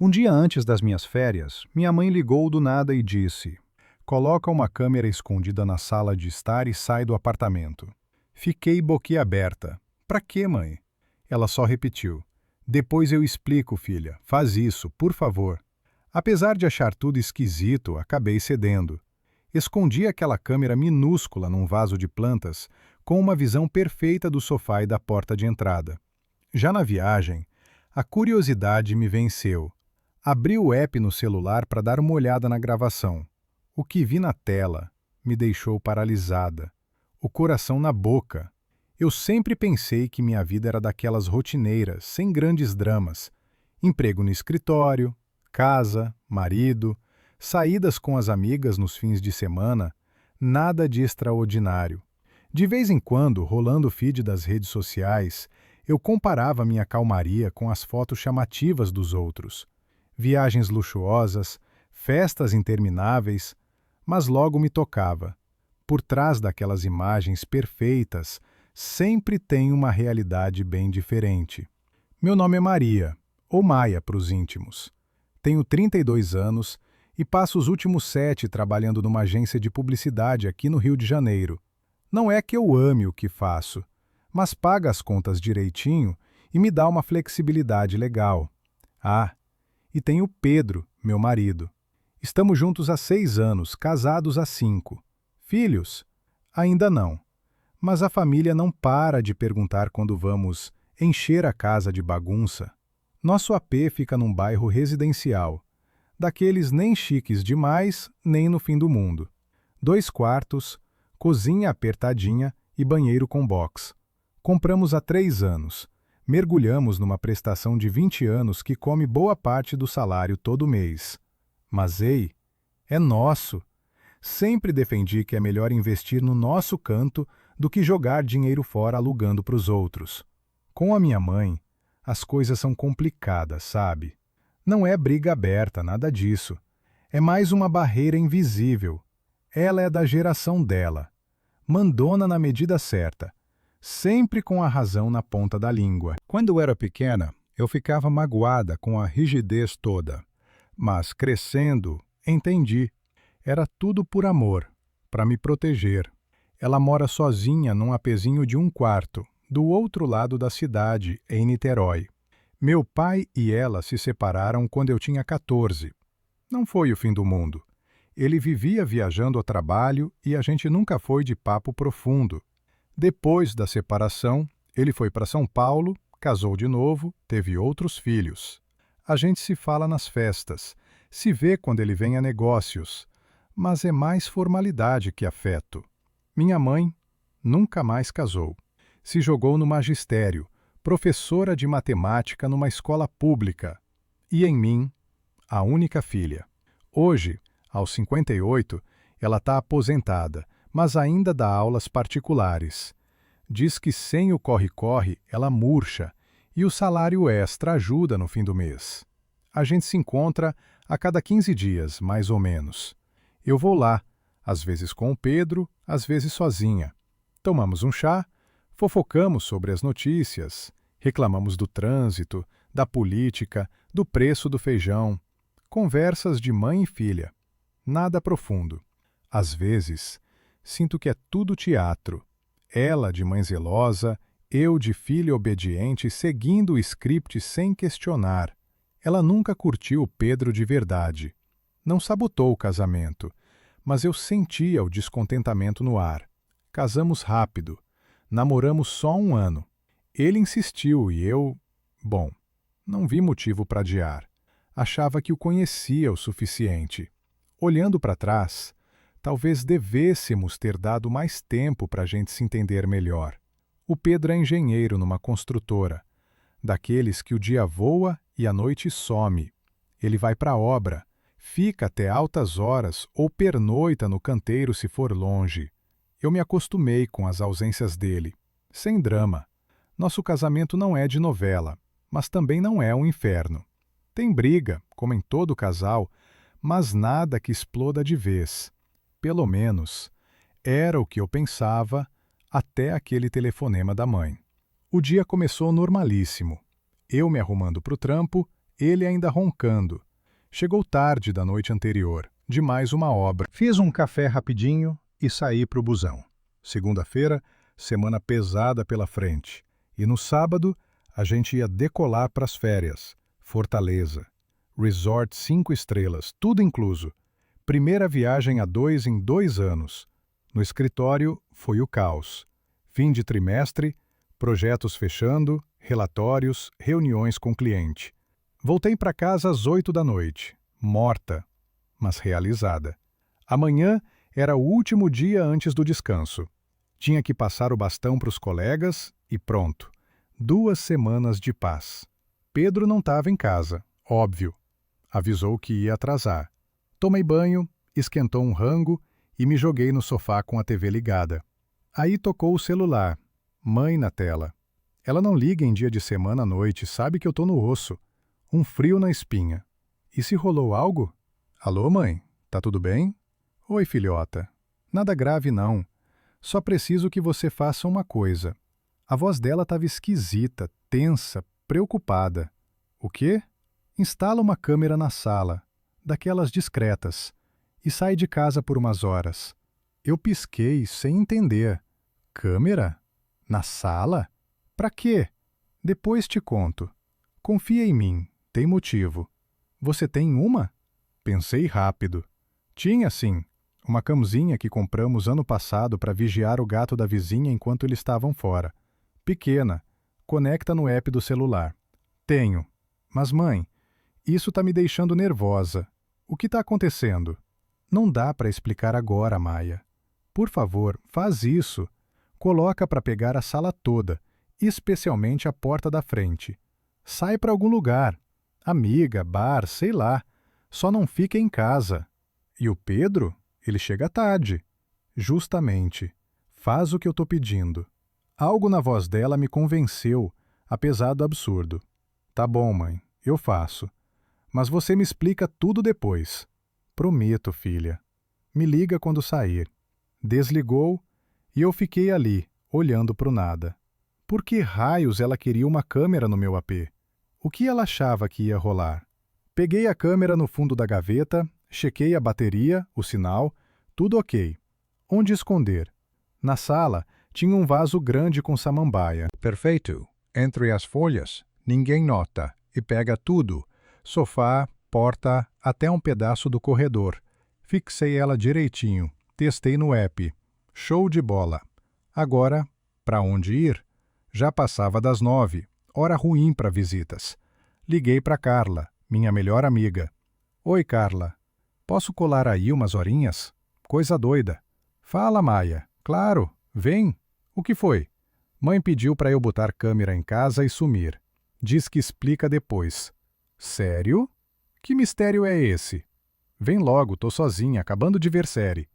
Um dia antes das minhas férias, minha mãe ligou do nada e disse: "Coloca uma câmera escondida na sala de estar e sai do apartamento." Fiquei boquiaberta. "Pra quê, mãe?" Ela só repetiu: "Depois eu explico, filha. Faz isso, por favor." Apesar de achar tudo esquisito, acabei cedendo. Escondi aquela câmera minúscula num vaso de plantas, com uma visão perfeita do sofá e da porta de entrada. Já na viagem, a curiosidade me venceu. Abri o app no celular para dar uma olhada na gravação. O que vi na tela me deixou paralisada, o coração na boca. Eu sempre pensei que minha vida era daquelas rotineiras, sem grandes dramas. Emprego no escritório, casa, marido, saídas com as amigas nos fins de semana, nada de extraordinário. De vez em quando, rolando o feed das redes sociais, eu comparava minha calmaria com as fotos chamativas dos outros. Viagens luxuosas, festas intermináveis, mas logo me tocava. Por trás daquelas imagens perfeitas, sempre tem uma realidade bem diferente. Meu nome é Maria, ou Maia para os íntimos. Tenho 32 anos e passo os últimos 7 trabalhando numa agência de publicidade aqui no Rio de Janeiro. Não é que eu ame o que faço, mas paga as contas direitinho e me dá uma flexibilidade legal. Ah, e tenho Pedro, meu marido. Estamos juntos há 6 anos, casados há 5. Filhos? Ainda não. Mas a família não para de perguntar quando vamos encher a casa de bagunça. Nosso AP fica num bairro residencial, daqueles nem chiques demais, nem no fim do mundo. 2 quartos, cozinha apertadinha e banheiro com box. Compramos há 3 anos. Mergulhamos numa prestação de 20 anos que come boa parte do salário todo mês. Mas ei, é nosso. Sempre defendi que é melhor investir no nosso canto do que jogar dinheiro fora alugando para os outros. Com a minha mãe, as coisas são complicadas, sabe? Não é briga aberta, nada disso. É mais uma barreira invisível. Ela é da geração dela. Mandona na medida certa, sempre com a razão na ponta da língua. Quando eu era pequena, eu ficava magoada com a rigidez toda. Mas, crescendo, entendi. Era tudo por amor, para me proteger. Ela mora sozinha num apezinho de 1 quarto, do outro lado da cidade, em Niterói. Meu pai e ela se separaram quando eu tinha 14. Não foi o fim do mundo. Ele vivia viajando ao trabalho e a gente nunca foi de papo profundo. Depois da separação, ele foi para São Paulo, casou de novo, teve outros filhos. A gente se fala nas festas, se vê quando ele vem a negócios, mas é mais formalidade que afeto. Minha mãe nunca mais casou. Se jogou no magistério, professora de matemática numa escola pública. E em mim, a única filha. Hoje, aos 58, ela está aposentada, mas ainda dá aulas particulares. Diz que sem o corre-corre ela murcha e o salário extra ajuda no fim do mês. A gente se encontra a cada 15 dias, mais ou menos. Eu vou lá, às vezes com o Pedro, às vezes sozinha. Tomamos um chá, fofocamos sobre as notícias, reclamamos do trânsito, da política, do preço do feijão. Conversas de mãe e filha. Nada profundo. Às vezes, sinto que é tudo teatro. Ela de mãe zelosa, eu de filha obediente seguindo o script sem questionar. Ela nunca curtiu o Pedro de verdade. Não sabotou o casamento, mas eu sentia o descontentamento no ar. Casamos rápido. Namoramos só 1 ano. Ele insistiu e eu... Bom, não vi motivo para adiar. Achava que o conhecia o suficiente. Olhando para trás, talvez devêssemos ter dado mais tempo para a gente se entender melhor. O Pedro é engenheiro numa construtora, daqueles que o dia voa e a noite some. Ele vai para a obra, fica até altas horas ou pernoita no canteiro se for longe. Eu me acostumei com as ausências dele, sem drama. Nosso casamento não é de novela, mas também não é um inferno. Tem briga, como em todo casal, mas nada que exploda de vez. Pelo menos, era o que eu pensava até aquele telefonema da mãe. O dia começou normalíssimo. Eu me arrumando para o trampo, ele ainda roncando. Chegou tarde da noite anterior, de mais uma obra. Fiz um café rapidinho e saí para o busão. Segunda-feira, semana pesada pela frente. E no sábado, a gente ia decolar para as férias. Fortaleza. Resort 5 estrelas, tudo incluso. Primeira viagem a dois em 2 anos. No escritório, foi o caos. Fim de trimestre, projetos fechando, relatórios, reuniões com cliente. Voltei para casa às 8 da noite, morta, mas realizada. Amanhã era o último dia antes do descanso. Tinha que passar o bastão para os colegas e pronto. 2 semanas de paz. Pedro não estava em casa, óbvio. Avisou que ia atrasar. Tomei banho, esquentou um rango e me joguei no sofá com a TV ligada. Aí tocou o celular. Mãe na tela. Ela não liga em dia de semana à noite, sabe que eu tô no osso. Um frio na espinha. E se rolou algo? Alô, mãe? Tá tudo bem? Oi, filhota. Nada grave, não. Só preciso que você faça uma coisa. A voz dela estava esquisita, tensa, preocupada. O quê? Instala uma câmera na sala, daquelas discretas, e sai de casa por umas horas. Eu pisquei, sem entender. Câmera? Na sala? Pra quê? Depois te conto. Confia em mim, tem motivo. Você tem uma? Pensei rápido. Tinha sim, uma camisinha que compramos ano passado para vigiar o gato da vizinha enquanto eles estavam fora. Pequena, conecta no app do celular. Tenho. Mas mãe, isso tá me deixando nervosa. O que tá acontecendo? Não dá para explicar agora, Maia. Por favor, faz isso. Coloca para pegar a sala toda, especialmente a porta da frente. Sai para algum lugar. Amiga, bar, sei lá. Só não fica em casa. E o Pedro? Ele chega tarde. Justamente. Faz o que eu tô pedindo. Algo na voz dela me convenceu, apesar do absurdo. Tá bom, mãe, eu faço. Mas você me explica tudo depois. Prometo, filha. Me liga quando sair. Desligou e eu fiquei ali, olhando pro nada. Por que raios ela queria uma câmera no meu AP? O que ela achava que ia rolar? Peguei a câmera no fundo da gaveta, chequei a bateria, o sinal, tudo ok. Onde esconder? Na sala, tinha um vaso grande com samambaia. Perfeito. Entre as folhas, ninguém nota, e pega tudo. Sofá, porta, até um pedaço do corredor. Fixei ela direitinho, testei no app. Show de bola. Agora, para onde ir? Já passava das 9, hora ruim para visitas. Liguei para Carla, minha melhor amiga. Oi, Carla. Posso colar aí umas horinhas? Coisa doida. Fala, Maia. Claro, vem. O que foi? Mãe pediu para eu botar câmera em casa e sumir. Diz que explica depois. Sério? Que mistério é esse? Vem logo, tô sozinha, acabando de ver série.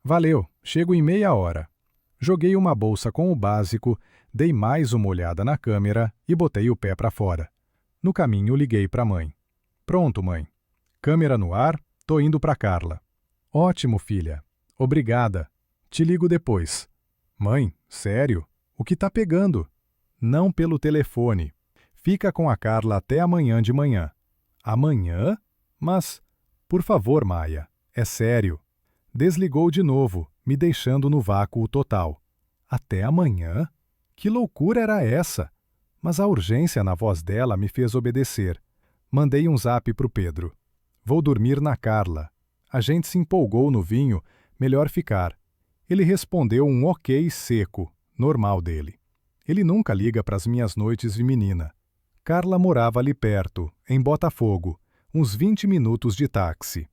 Valeu, chego em meia hora. Joguei uma bolsa com o básico, dei mais uma olhada na câmera e botei o pé para fora. No caminho liguei para a mãe. Pronto, mãe. Câmera no ar, tô indo para Carla. Ótimo, filha. Obrigada. Te ligo depois. Mãe, sério? O que tá pegando? Não pelo telefone. Fica com a Carla até amanhã de manhã. Amanhã? Mas, por favor, Maia, é sério. Desligou de novo, me deixando no vácuo total. Até amanhã? Que loucura era essa? Mas a urgência na voz dela me fez obedecer. Mandei um zap pro Pedro. Vou dormir na Carla. A gente se empolgou no vinho, melhor ficar. Ele respondeu um ok seco, normal dele. Ele nunca liga para as minhas noites de menina. Carla morava ali perto, em Botafogo, uns 20 minutos de táxi.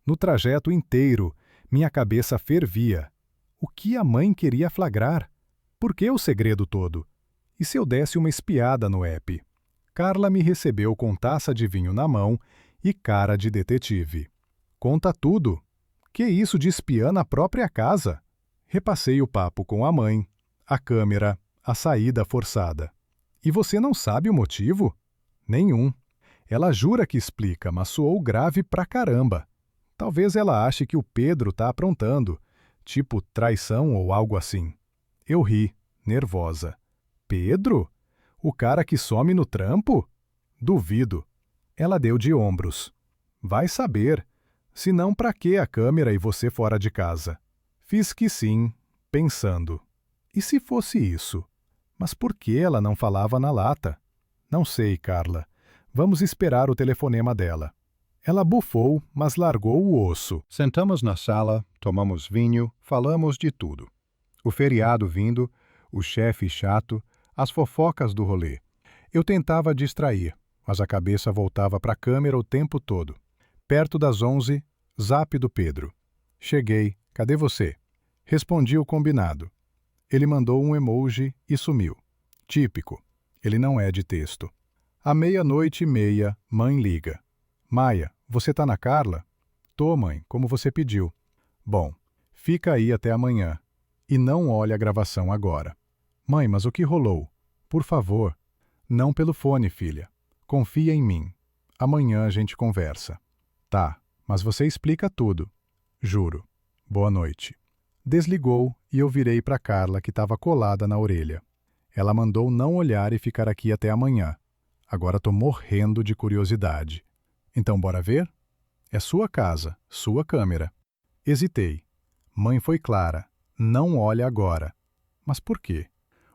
No trajeto inteiro, minha cabeça fervia. O que a mãe queria flagrar? Por que o segredo todo? E se eu desse uma espiada no app? Carla me recebeu com taça de vinho na mão e cara de detetive. Conta tudo. Que isso de espiã na própria casa? Repassei o papo com a mãe, a câmera, a saída forçada. E você não sabe o motivo? Nenhum. Ela jura que explica, mas soou grave pra caramba. Talvez ela ache que o Pedro tá aprontando, tipo traição ou algo assim. Eu ri, nervosa. Pedro? O cara que some no trampo? Duvido. Ela deu de ombros. Vai saber. Se não, pra que a câmera e você fora de casa? Fiz que sim, pensando. E se fosse isso? Mas por que ela não falava na lata? Não sei, Carla. Vamos esperar o telefonema dela. Ela bufou, mas largou o osso. Sentamos na sala, tomamos vinho, falamos de tudo. O feriado vindo, o chefe chato, as fofocas do rolê. Eu tentava distrair, mas a cabeça voltava para a câmera o tempo todo. Perto das 11, zap do Pedro. Cheguei, cadê você? Respondi o combinado. Ele mandou um emoji e sumiu. Típico, ele não é de texto. À 00:30, mãe liga. Maia, você tá na Carla? Tô, mãe, como você pediu. Bom, fica aí até amanhã. E não olhe a gravação agora. Mãe, mas o que rolou? Por favor. Não pelo fone, filha. Confia em mim. Amanhã a gente conversa. Tá, mas você explica tudo. Juro. Boa noite. Desligou e eu virei para Carla, que estava colada na orelha. Ela mandou não olhar e ficar aqui até amanhã. Agora tô morrendo de curiosidade. Então bora ver? É sua casa, sua câmera. Hesitei. Mãe foi clara. Não olha agora. Mas por quê?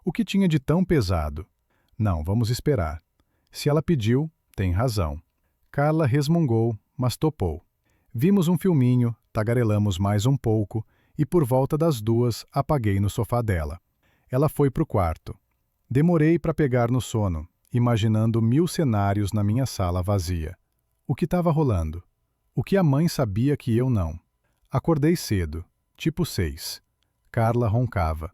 O que tinha de tão pesado? Não, vamos esperar. Se ela pediu, tem razão. Carla resmungou, mas topou. Vimos um filminho, tagarelamos mais um pouco e por volta das 2 apaguei no sofá dela. Ela foi pro quarto. Demorei para pegar no sono, imaginando 1000 cenários na minha sala vazia. O que estava rolando? O que a mãe sabia que eu não? Acordei cedo, tipo 6. Carla roncava.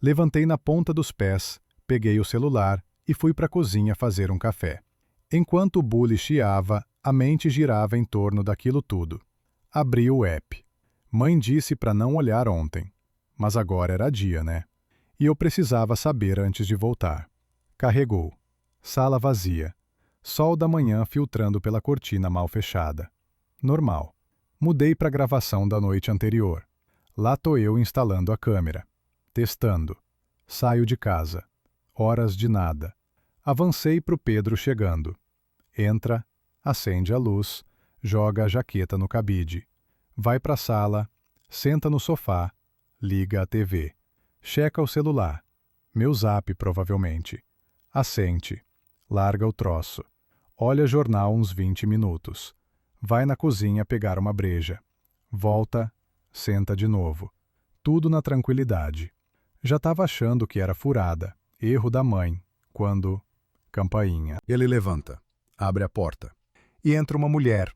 Levantei na ponta dos pés, peguei o celular e fui para a cozinha fazer um café. Enquanto o bule chiava, a mente girava em torno daquilo tudo. Abri o app. Mãe disse para não olhar ontem. Mas agora era dia, né? E eu precisava saber antes de voltar. Carregou. Sala vazia. Sol da manhã filtrando pela cortina mal fechada. Normal. Mudei para a gravação da noite anterior. Lá tô eu instalando a câmera. Testando. Saio de casa. Horas de nada. Avancei pro Pedro chegando. Entra, acende a luz, joga a jaqueta no cabide. Vai pra sala, senta no sofá, liga a TV. Checa o celular. Meu zap, provavelmente. Assente. Larga o troço. Olha jornal uns 20 minutos. Vai na cozinha pegar uma breja. Volta, senta de novo. Tudo na tranquilidade. Já estava achando que era furada, erro da mãe, quando... Campainha. Ele levanta, abre a porta. E entra uma mulher,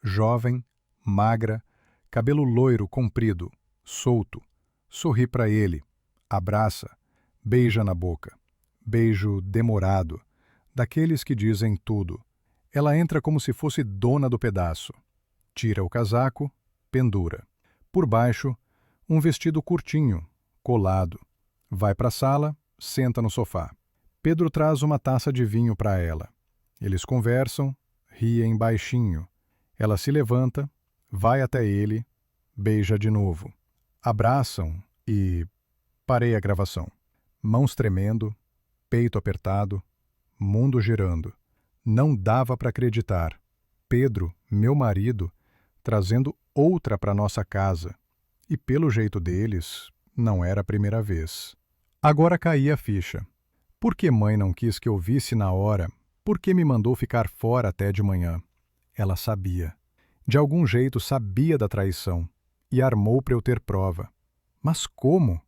jovem, magra, cabelo loiro comprido, solto. Sorri para ele, abraça, beija na boca. Beijo demorado, daqueles que dizem tudo. Ela entra como se fosse dona do pedaço. Tira o casaco, pendura. Por baixo, um vestido curtinho, colado. Vai para a sala, senta no sofá. Pedro traz uma taça de vinho para ela. Eles conversam, riem baixinho. Ela se levanta, vai até ele, beija de novo. Abraçam e... Parei a gravação. Mãos tremendo, peito apertado, mundo girando. Não dava para acreditar. Pedro, meu marido, trazendo outra para nossa casa. E pelo jeito deles, não era a primeira vez. Agora caía a ficha. Por que mãe não quis que eu visse na hora? Por que me mandou ficar fora até de manhã? Ela sabia. De algum jeito sabia da traição. E armou para eu ter prova. Mas como?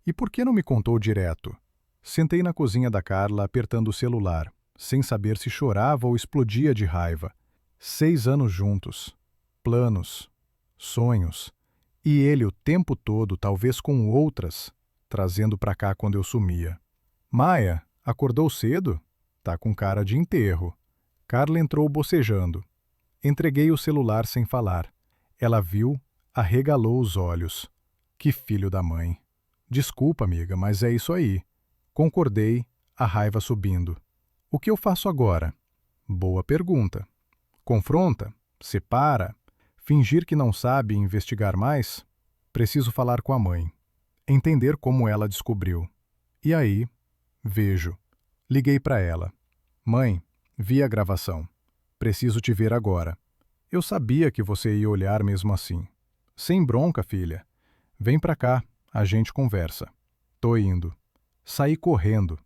E por que não me contou direto? Sentei na cozinha da Carla apertando o celular, sem saber se chorava ou explodia de raiva. 6 anos juntos. Planos. Sonhos. E ele o tempo todo, talvez com outras, trazendo para cá quando eu sumia. Maia, acordou cedo? Tá com cara de enterro. Carla entrou bocejando. Entreguei o celular sem falar. Ela viu, arregalou os olhos. Que filho da mãe. Desculpa, amiga, mas é isso aí. Concordei, a raiva subindo. O que eu faço agora? Boa pergunta. Confronta? Separa? Fingir que não sabe e investigar mais? Preciso falar com a mãe. Entender como ela descobriu. E aí, vejo. Liguei para ela. Mãe, vi a gravação. Preciso te ver agora. Eu sabia que você ia olhar mesmo assim. Sem bronca, filha. Vem pra cá, a gente conversa. Tô indo. Saí correndo.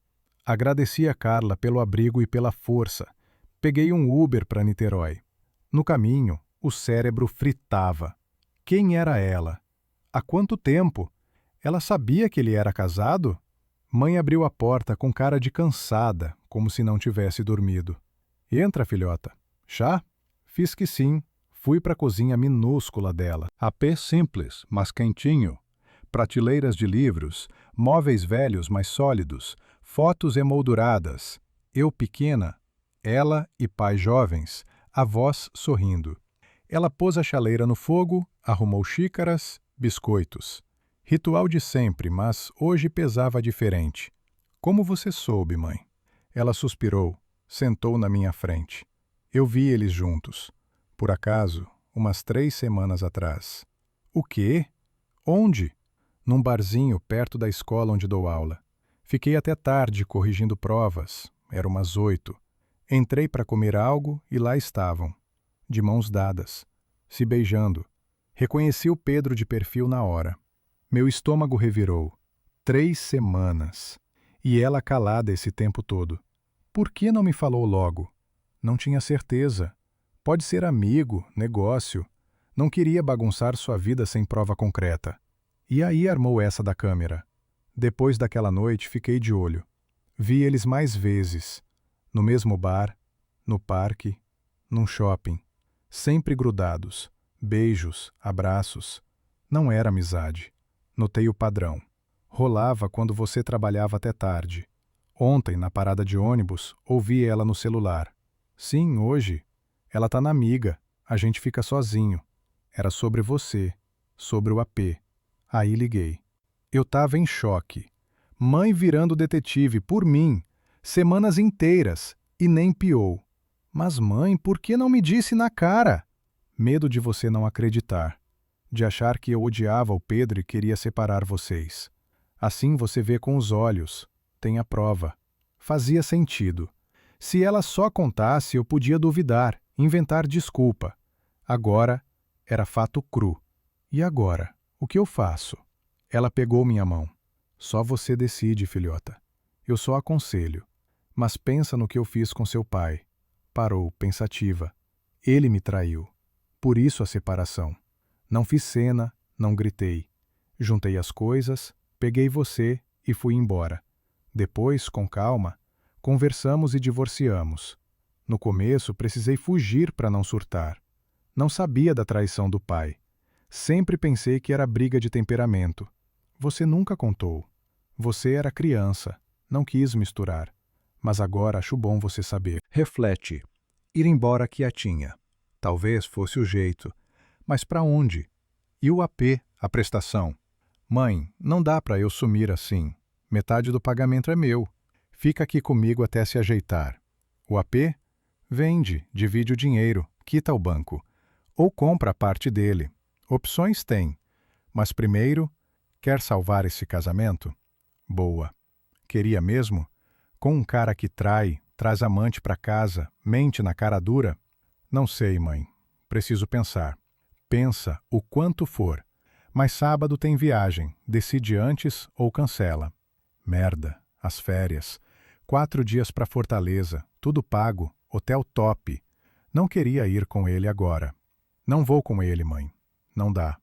Agradeci a Carla pelo abrigo e pela força. Peguei um Uber para Niterói. No caminho, o cérebro fritava. Quem era ela? Há quanto tempo? Ela sabia que ele era casado? Mãe abriu a porta com cara de cansada, como se não tivesse dormido. Entra, filhota. Chá? Fiz que sim. Fui para a cozinha minúscula dela. Apê simples, mas quentinho. Prateleiras de livros, móveis velhos, mas sólidos, fotos emolduradas. Eu pequena, ela e pai jovens, avós sorrindo. Ela pôs a chaleira no fogo, arrumou xícaras, biscoitos. Ritual de sempre, mas hoje pesava diferente. Como você soube, mãe? Ela suspirou, sentou na minha frente. Eu vi eles juntos. Por acaso, umas 3 semanas atrás. O quê? Onde? Num barzinho perto da escola onde dou aula. Fiquei até tarde corrigindo provas. Era umas 8. Entrei para comer algo e lá estavam, de mãos dadas, se beijando. Reconheci o Pedro de perfil na hora. Meu estômago revirou. 3 semanas. E ela calada esse tempo todo. Por que não me falou logo? Não tinha certeza. Pode ser amigo, negócio. Não queria bagunçar sua vida sem prova concreta. E aí armou essa da câmera. Depois daquela noite fiquei de olho. Vi eles mais vezes. No mesmo bar, no parque, num shopping. Sempre grudados. Beijos, abraços. Não era amizade. Notei o padrão. Rolava quando você trabalhava até tarde. Ontem, na parada de ônibus, ouvi ela no celular. Sim, hoje. Ela tá na amiga. A gente fica sozinho. Era sobre você. Sobre o AP. Aí liguei. Eu tava em choque. Mãe virando detetive por mim. Semanas inteiras. E nem piou. Mas mãe, por que não me disse na cara? Medo de você não acreditar. De achar que eu odiava o Pedro e queria separar vocês. Assim você vê com os olhos. Tem a prova. Fazia sentido. Se ela só contasse, eu podia duvidar, inventar desculpa. Agora, era fato cru. E agora? O que eu faço? Ela pegou minha mão. Só você decide, filhota. Eu só aconselho. Mas pensa no que eu fiz com seu pai. Parou, pensativa. Ele me traiu. Por isso a separação. Não fiz cena, não gritei. Juntei as coisas, peguei você e fui embora. Depois, com calma, conversamos e divorciamos. No começo, precisei fugir para não surtar. Não sabia da traição do pai. Sempre pensei que era briga de temperamento. Você nunca contou. Você era criança, não quis misturar. Mas agora acho bom você saber. Reflete. Ir embora quietinha. Talvez fosse o jeito. Mas para onde? E o AP, a prestação? Mãe, não dá para eu sumir assim. Metade do pagamento é meu. Fica aqui comigo até se ajeitar. O AP? Vende, divide o dinheiro, quita o banco. Ou compra a parte dele. Opções tem. Mas primeiro, quer salvar esse casamento? Boa. Queria mesmo? Com um cara que trai, traz amante para casa, mente na cara dura? Não sei, mãe. Preciso pensar. Pensa o quanto for. Mas sábado tem viagem. Decide antes ou cancela. Merda. As férias. 4 dias para Fortaleza. Tudo pago. Hotel top. Não queria ir com ele agora. Não vou com ele, mãe. Não dá.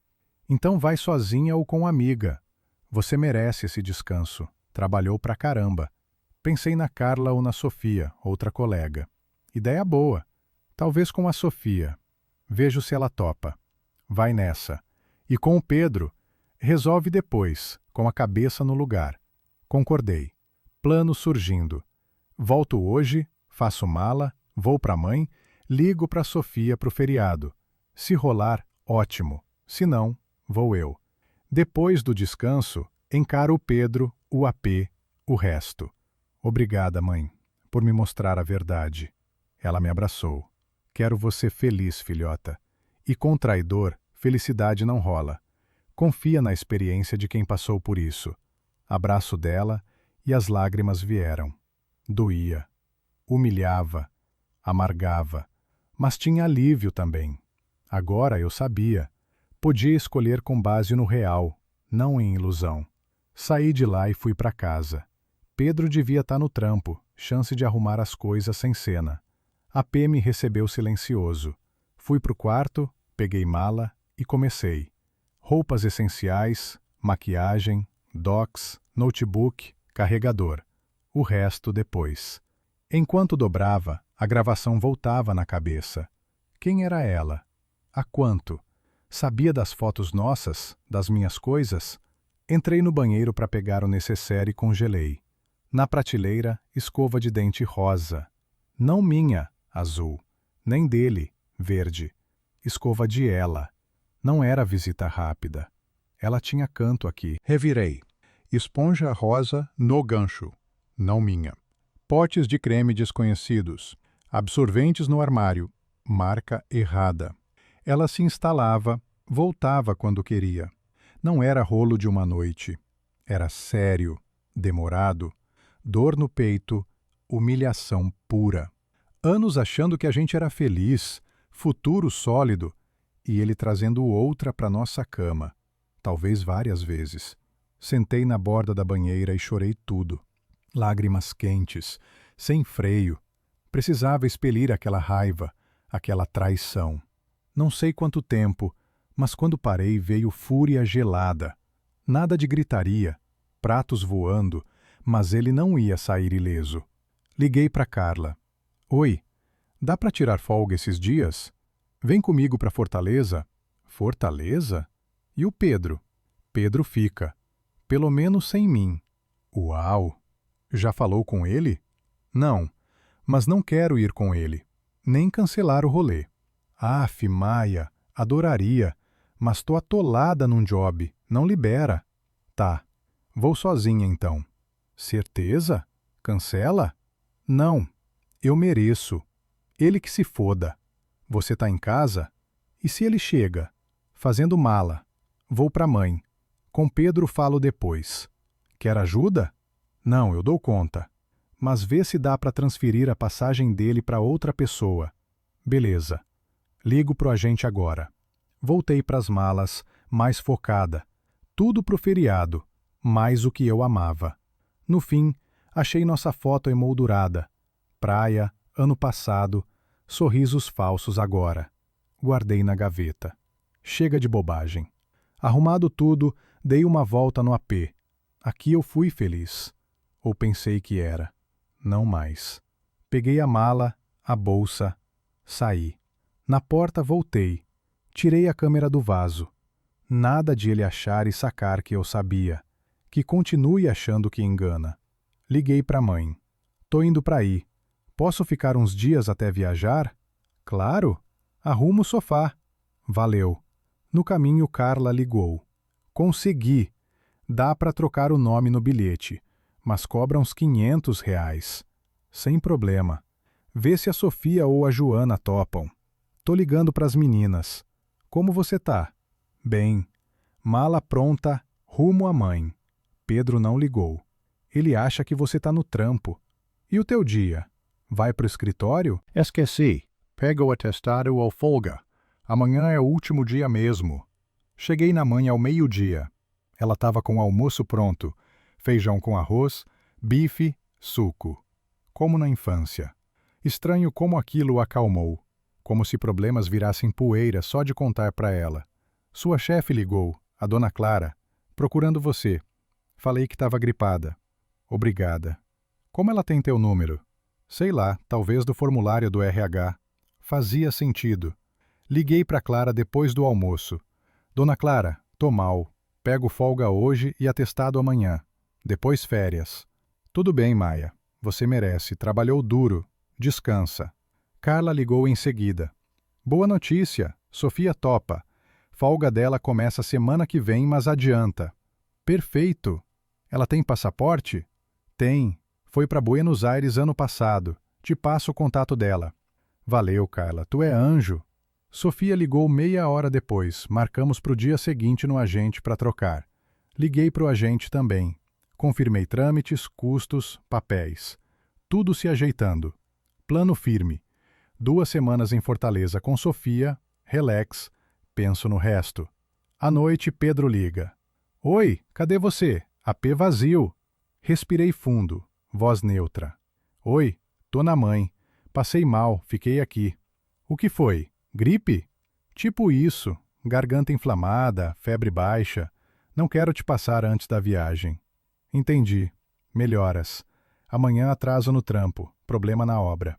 Então vai sozinha ou com amiga. Você merece esse descanso. Trabalhou pra caramba. Pensei na Carla ou na Sofia, outra colega. Ideia boa. Talvez com a Sofia. Vejo se ela topa. Vai nessa. E com o Pedro, resolve depois, com a cabeça no lugar. Concordei. Plano surgindo. Volto hoje, faço mala, vou pra mãe, ligo pra Sofia pro feriado. Se rolar, ótimo. Se não, vou eu. Depois do descanso, encaro o Pedro, o AP, o resto. Obrigada, mãe, por me mostrar a verdade. Ela me abraçou. Quero você feliz, filhota. E com traidor, felicidade não rola. Confia na experiência de quem passou por isso. Abraço dela e as lágrimas vieram. Doía. Humilhava. Amargava. Mas tinha alívio também. Agora eu sabia. Podia escolher com base no real, não em ilusão. Saí de lá e fui para casa. Pedro devia estar no trampo, chance de arrumar as coisas sem cena. A P me recebeu silencioso. Fui pro quarto, peguei mala e comecei. Roupas essenciais, maquiagem, docs, notebook, carregador. O resto depois. Enquanto dobrava, a gravação voltava na cabeça. Quem era ela? Há quanto? Sabia das fotos nossas, das minhas coisas? Entrei no banheiro para pegar o necessaire e congelei. Na prateleira, escova de dente rosa. Não minha, azul. Nem dele, verde. Escova de ela. Não era visita rápida. Ela tinha canto aqui. Revirei. Esponja rosa no gancho. Não minha. Potes de creme desconhecidos. Absorventes no armário. Marca errada. Ela se instalava, voltava quando queria. Não era rolo de uma noite. Era sério, demorado, dor no peito, humilhação pura. Anos achando que a gente era feliz, futuro sólido, e ele trazendo outra para nossa cama, talvez várias vezes. Sentei na borda da banheira e chorei tudo. Lágrimas quentes, sem freio. Precisava expelir aquela raiva, aquela traição. Não sei quanto tempo, mas quando parei veio fúria gelada. Nada de gritaria, pratos voando, mas ele não ia sair ileso. Liguei para Carla. Oi, dá para tirar folga esses dias? Vem comigo para Fortaleza? Fortaleza? E o Pedro? Pedro fica. Pelo menos sem mim. Uau! Já falou com ele? Não, mas não quero ir com ele. Nem cancelar o rolê. Aff, Maia, adoraria, mas tô atolada num job, não libera. Tá, vou sozinha então. Certeza? Cancela? Não, eu mereço. Ele que se foda. Você tá em casa? E se ele chega? Fazendo mala. Vou pra mãe. Com Pedro falo depois. Quer ajuda? Não, eu dou conta. Mas vê se dá para transferir a passagem dele para outra pessoa. Beleza. Ligo pro agente agora. Voltei pras malas, mais focada. Tudo pro feriado, mais o que eu amava. No fim, achei nossa foto emoldurada. Praia, ano passado, sorrisos falsos agora. Guardei na gaveta. Chega de bobagem. Arrumado tudo, dei uma volta no AP. Aqui eu fui feliz. Ou pensei que era. Não mais. Peguei a mala, a bolsa, saí. Na porta voltei. Tirei a câmera do vaso. Nada de ele achar e sacar que eu sabia. Que continue achando que engana. Liguei para a mãe. Tô indo para aí. Posso ficar uns dias até viajar? Claro. Arrumo o sofá. Valeu. No caminho Carla ligou. Consegui. Dá para trocar o nome no bilhete, mas cobra uns R$ 500. Sem problema. Vê se a Sofia ou a Joana topam. Tô ligando pras meninas. Como você tá? Bem. Mala pronta, rumo à mãe. Pedro não ligou. Ele acha que você tá no trampo. E o teu dia? Vai pro escritório? Esqueci. Pega o atestado ou folga. Amanhã é o último dia mesmo. Cheguei na mãe ao meio-dia. Ela estava com o almoço pronto. Feijão com arroz, bife, suco. Como na infância. Estranho como aquilo o acalmou. Como se problemas virassem poeira só de contar para ela. Sua chefe ligou, a dona Clara, procurando você. Falei que estava gripada. Obrigada. Como ela tem teu número? Sei lá, talvez do formulário do RH. Fazia sentido. Liguei para Clara depois do almoço. Dona Clara, tô mal. Pego folga hoje e atestado amanhã. Depois férias. Tudo bem, Maia. Você merece. Trabalhou duro. Descansa. Carla ligou em seguida. Boa notícia. Sofia topa. Folga dela começa semana que vem, mas adianta. Perfeito. Ela tem passaporte? Tem. Foi para Buenos Aires ano passado. Te passo o contato dela. Valeu, Carla. Tu é anjo. Sofia ligou meia hora depois. Marcamos para o dia seguinte no agente para trocar. Liguei para o agente também. Confirmei trâmites, custos, papéis. Tudo se ajeitando. Plano firme. 2 semanas em Fortaleza com Sofia, relax, penso no resto. À noite, Pedro liga. Oi, cadê você? AP vazio. Respirei fundo, voz neutra. Oi, tô na mãe. Passei mal, fiquei aqui. O que foi? Gripe? Tipo isso, garganta inflamada, febre baixa. Não quero te passar antes da viagem. Entendi. Melhoras. Amanhã atraso no trampo, problema na obra.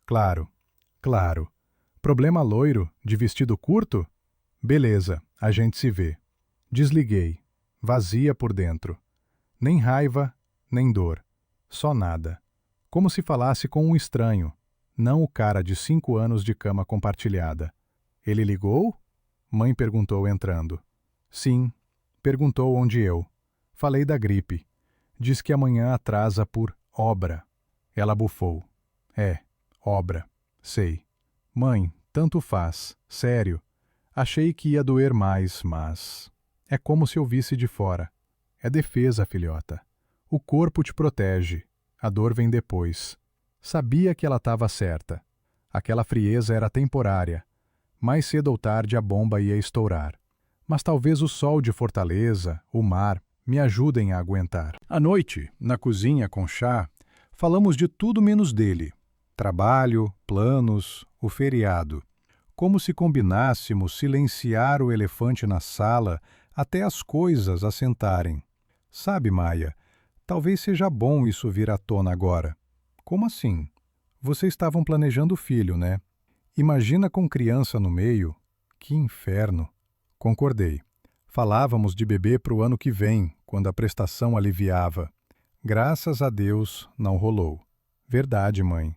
Claro. Claro. Problema loiro, de vestido curto? Beleza, a gente se vê. Desliguei. Vazia por dentro. Nem raiva, nem dor. Só nada. Como se falasse com um estranho, não o cara de 5 anos de cama compartilhada. Ele ligou? Mãe perguntou entrando. Sim. Perguntou onde eu. Falei da gripe. Diz que amanhã atrasa por obra. Ela bufou. É, obra. Sei. Mãe, tanto faz. Sério. Achei que ia doer mais, mas... É como se eu visse de fora. É defesa, filhota. O corpo te protege. A dor vem depois. Sabia que ela estava certa. Aquela frieza era temporária. Mais cedo ou tarde a bomba ia estourar. Mas talvez o sol de Fortaleza, o mar, me ajudem a aguentar. À noite, na cozinha com chá, falamos de tudo menos dele. Trabalho, planos, o feriado. Como se combinássemos silenciar o elefante na sala até as coisas assentarem. Sabe, Maia, talvez seja bom isso vir à tona agora. Como assim? Vocês estavam planejando o filho, né? Imagina com criança no meio. Que inferno. Concordei. Falávamos de bebê para o ano que vem, quando a prestação aliviava. Graças a Deus, não rolou. Verdade, mãe.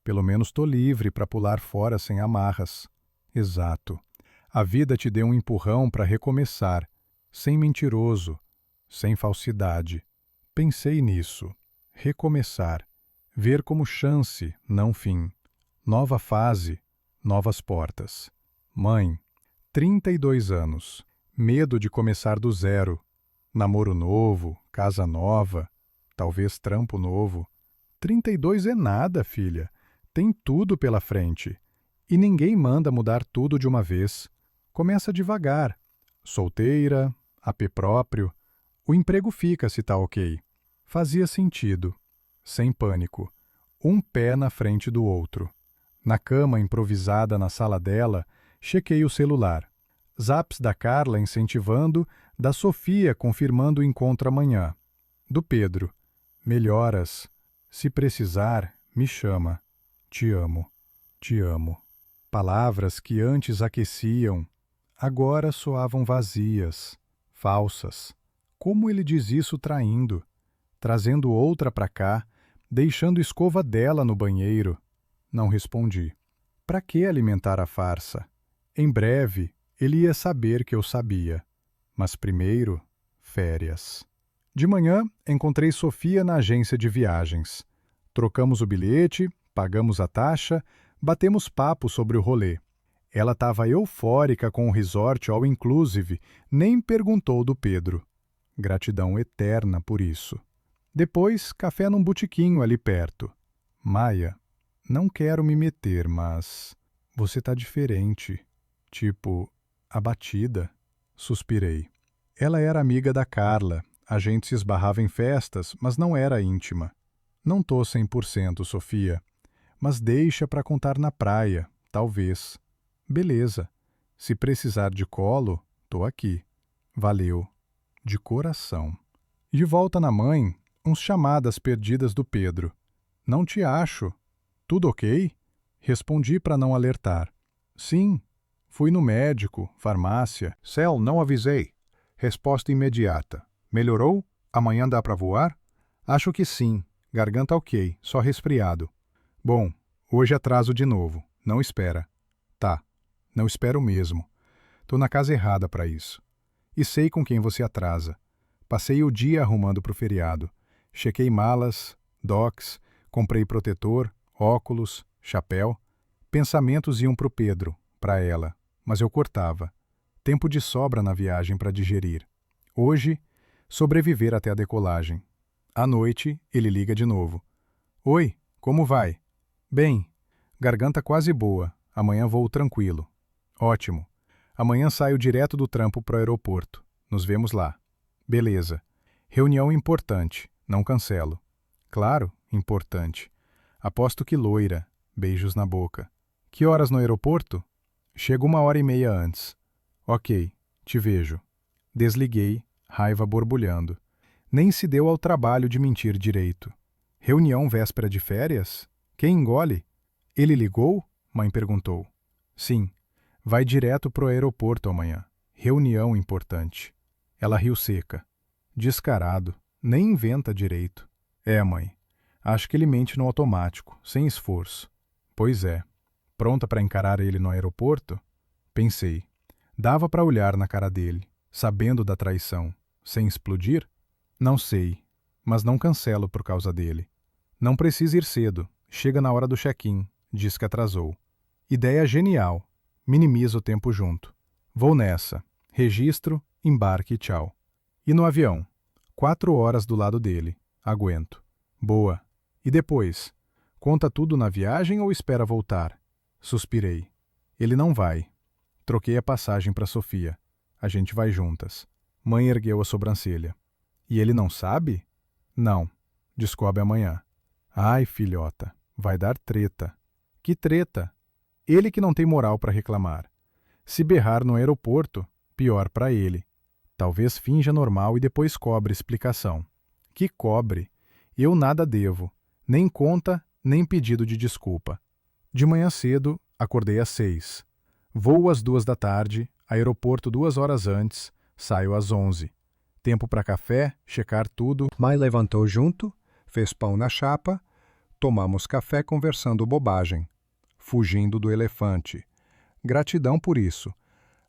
Pelo menos tô livre para pular fora sem amarras. Exato. A vida te deu um empurrão para recomeçar, sem mentiroso, sem falsidade. Pensei nisso. Recomeçar. Ver como chance, não fim. Nova fase, novas portas. Mãe, 32 anos. Medo de começar do zero. Namoro novo, casa nova, talvez trampo novo. 32 é nada, filha. Tem tudo pela frente. E ninguém manda mudar tudo de uma vez. Começa devagar. Solteira, AP próprio. O emprego fica se tá ok. Fazia sentido. Sem pânico. Um pé na frente do outro. Na cama improvisada na sala dela, chequei o celular. Zaps da Carla incentivando, da Sofia confirmando o encontro amanhã. Do Pedro. Melhoras. Se precisar, me chama. Te amo. Te amo. Palavras que antes aqueciam, agora soavam vazias, falsas. Como ele diz isso traindo? Trazendo outra para cá, deixando escova dela no banheiro. Não respondi. Para que alimentar a farsa? Em breve, ele ia saber que eu sabia. Mas primeiro, férias. De manhã, encontrei Sofia na agência de viagens. Trocamos o bilhete, pagamos a taxa, batemos papo sobre o rolê. Ela estava eufórica com o resort all inclusive, nem perguntou do Pedro. Gratidão eterna por isso. Depois, café num botequinho ali perto. Maia, não quero me meter, mas... Você tá diferente. Tipo, abatida. Suspirei. Ela era amiga da Carla. A gente se esbarrava em festas, mas não era íntima. Não tô 100%, Sofia. Mas deixa pra contar na praia, talvez. Beleza. Se precisar de colo, tô aqui. Valeu. De coração. De volta na mãe, uns chamadas perdidas do Pedro. Não te acho. Tudo ok? Respondi para não alertar. Sim. Fui no médico, farmácia. Céu, não avisei. Resposta imediata. Melhorou? Amanhã dá para voar? Acho que sim. Garganta ok, só resfriado. Bom, hoje atraso de novo. Não espera. Tá. Não espero mesmo. Tô na casa errada para isso. E sei com quem você atrasa. Passei o dia arrumando pro feriado. Chequei malas, docs, comprei protetor, óculos, chapéu. Pensamentos iam pro Pedro, para ela, mas eu cortava. Tempo de sobra na viagem para digerir. Hoje, sobreviver até a decolagem. À noite, ele liga de novo. Oi, como vai? Bem, Garganta quase boa. Amanhã voo tranquilo. Ótimo. Amanhã saio direto do trampo pro aeroporto. Nos vemos lá. Beleza. Reunião importante. Não cancelo. Claro, importante. Aposto que loira. Beijos na boca. Que horas no aeroporto? Chego 1h30 antes. Ok, te vejo. Desliguei, raiva borbulhando. Nem se deu ao trabalho de mentir direito. Reunião véspera de férias? Quem engole? Ele ligou? Mãe perguntou. Sim. Vai direto pro aeroporto amanhã. Reunião importante. Ela riu seca. Descarado. Nem inventa direito. É, mãe. Acho que ele mente no automático, sem esforço. Pois é. Pronta para encarar ele no aeroporto? Pensei. Dava para olhar na cara dele, sabendo da traição, sem explodir? Não sei, mas não cancelo por causa dele. Não precisa ir cedo. Chega na hora do check-in. Diz que atrasou. Ideia genial. Minimiza o tempo junto. Vou nessa. Registro, embarque e tchau. E no avião? 4 horas do lado dele. Aguento. Boa. E depois? Conta tudo na viagem ou espera voltar? Suspirei. Ele não vai. Troquei a passagem para Sofia. A gente vai juntas. Mãe ergueu a sobrancelha. E ele não sabe? Não. Descobre amanhã. Ai, filhota, vai dar treta. Que treta? Ele que não tem moral para reclamar. Se berrar no aeroporto, pior para ele. Talvez finja normal e depois cobre explicação. Que cobre? Eu nada devo. Nem conta, nem pedido de desculpa. De manhã cedo, acordei às 6. Voo às 2 da tarde, aeroporto 2 horas antes, saio às 11. Tempo para café, checar tudo. Mãe levantou junto, fez pão na chapa, tomamos café conversando bobagem. Fugindo do elefante. Gratidão por isso.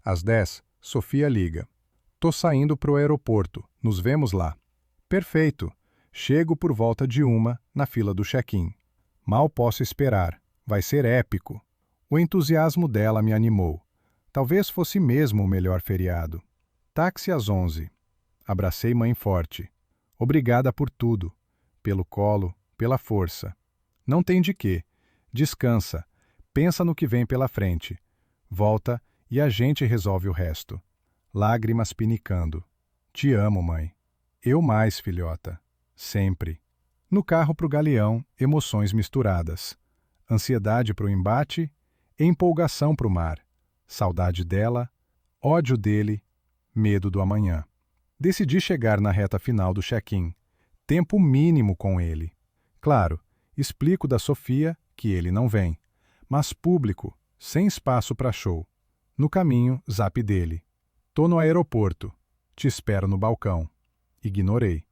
Às 10, Sofia liga. Tô saindo pro aeroporto, nos vemos lá. Perfeito. Chego por volta de 1, na fila do check-in. Mal posso esperar. Vai ser épico. O entusiasmo dela me animou. Talvez fosse mesmo o melhor feriado. Táxi às 11. Abracei mãe forte. Obrigada por tudo. Pelo colo, pela força. Não tem de quê. Descansa. Pensa no que vem pela frente. Volta e a gente resolve o resto. Lágrimas pinicando. Te amo, mãe. Eu mais, filhota. Sempre. No carro pro Galeão, emoções misturadas. Ansiedade pro embate, empolgação pro mar. Saudade dela, ódio dele, medo do amanhã. Decidi chegar na reta final do check-in. Tempo mínimo com ele. Claro, explico da Sofia que ele não vem. Mas público, sem espaço para show. No caminho, zap dele. Tô no aeroporto. Te espero no balcão. Ignorei.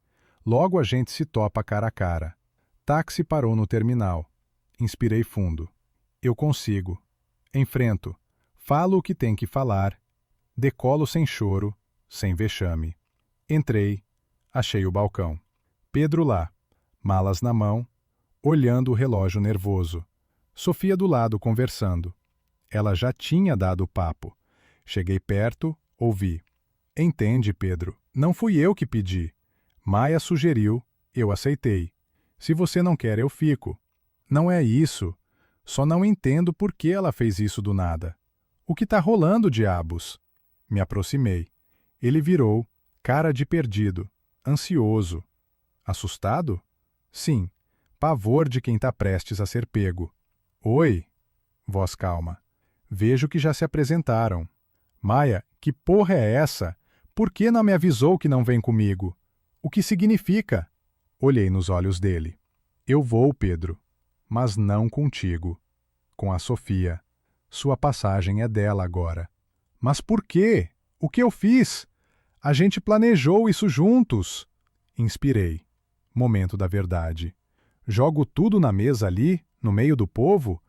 Logo a gente se topa cara a cara. Táxi parou no terminal. Inspirei fundo. Eu consigo. Enfrento. Falo o que tem que falar. Decolo sem choro, sem vexame. Entrei. Achei o balcão. Pedro lá. Malas na mão. Olhando o relógio nervoso. Sofia do lado conversando. Ela já tinha dado o papo. Cheguei perto, ouvi. Entende, Pedro, não fui eu que pedi. Maia sugeriu, eu aceitei. Se você não quer, eu fico. Não é isso. Só não entendo por que ela fez isso do nada. O que tá rolando, diabos? Me aproximei. Ele virou, cara de perdido, ansioso. Assustado? Sim. Pavor de quem tá prestes a ser pego. Oi. Voz calma. Vejo que já se apresentaram. Maia, que porra é essa? Por que não me avisou que não vem comigo? O que significa? Olhei nos olhos dele. Eu vou, Pedro. Mas não contigo. Com a Sofia. Sua passagem é dela agora. Mas por quê? O que eu fiz? A gente planejou isso juntos. Inspirei. Momento da verdade. Jogo tudo na mesa ali, no meio do povo?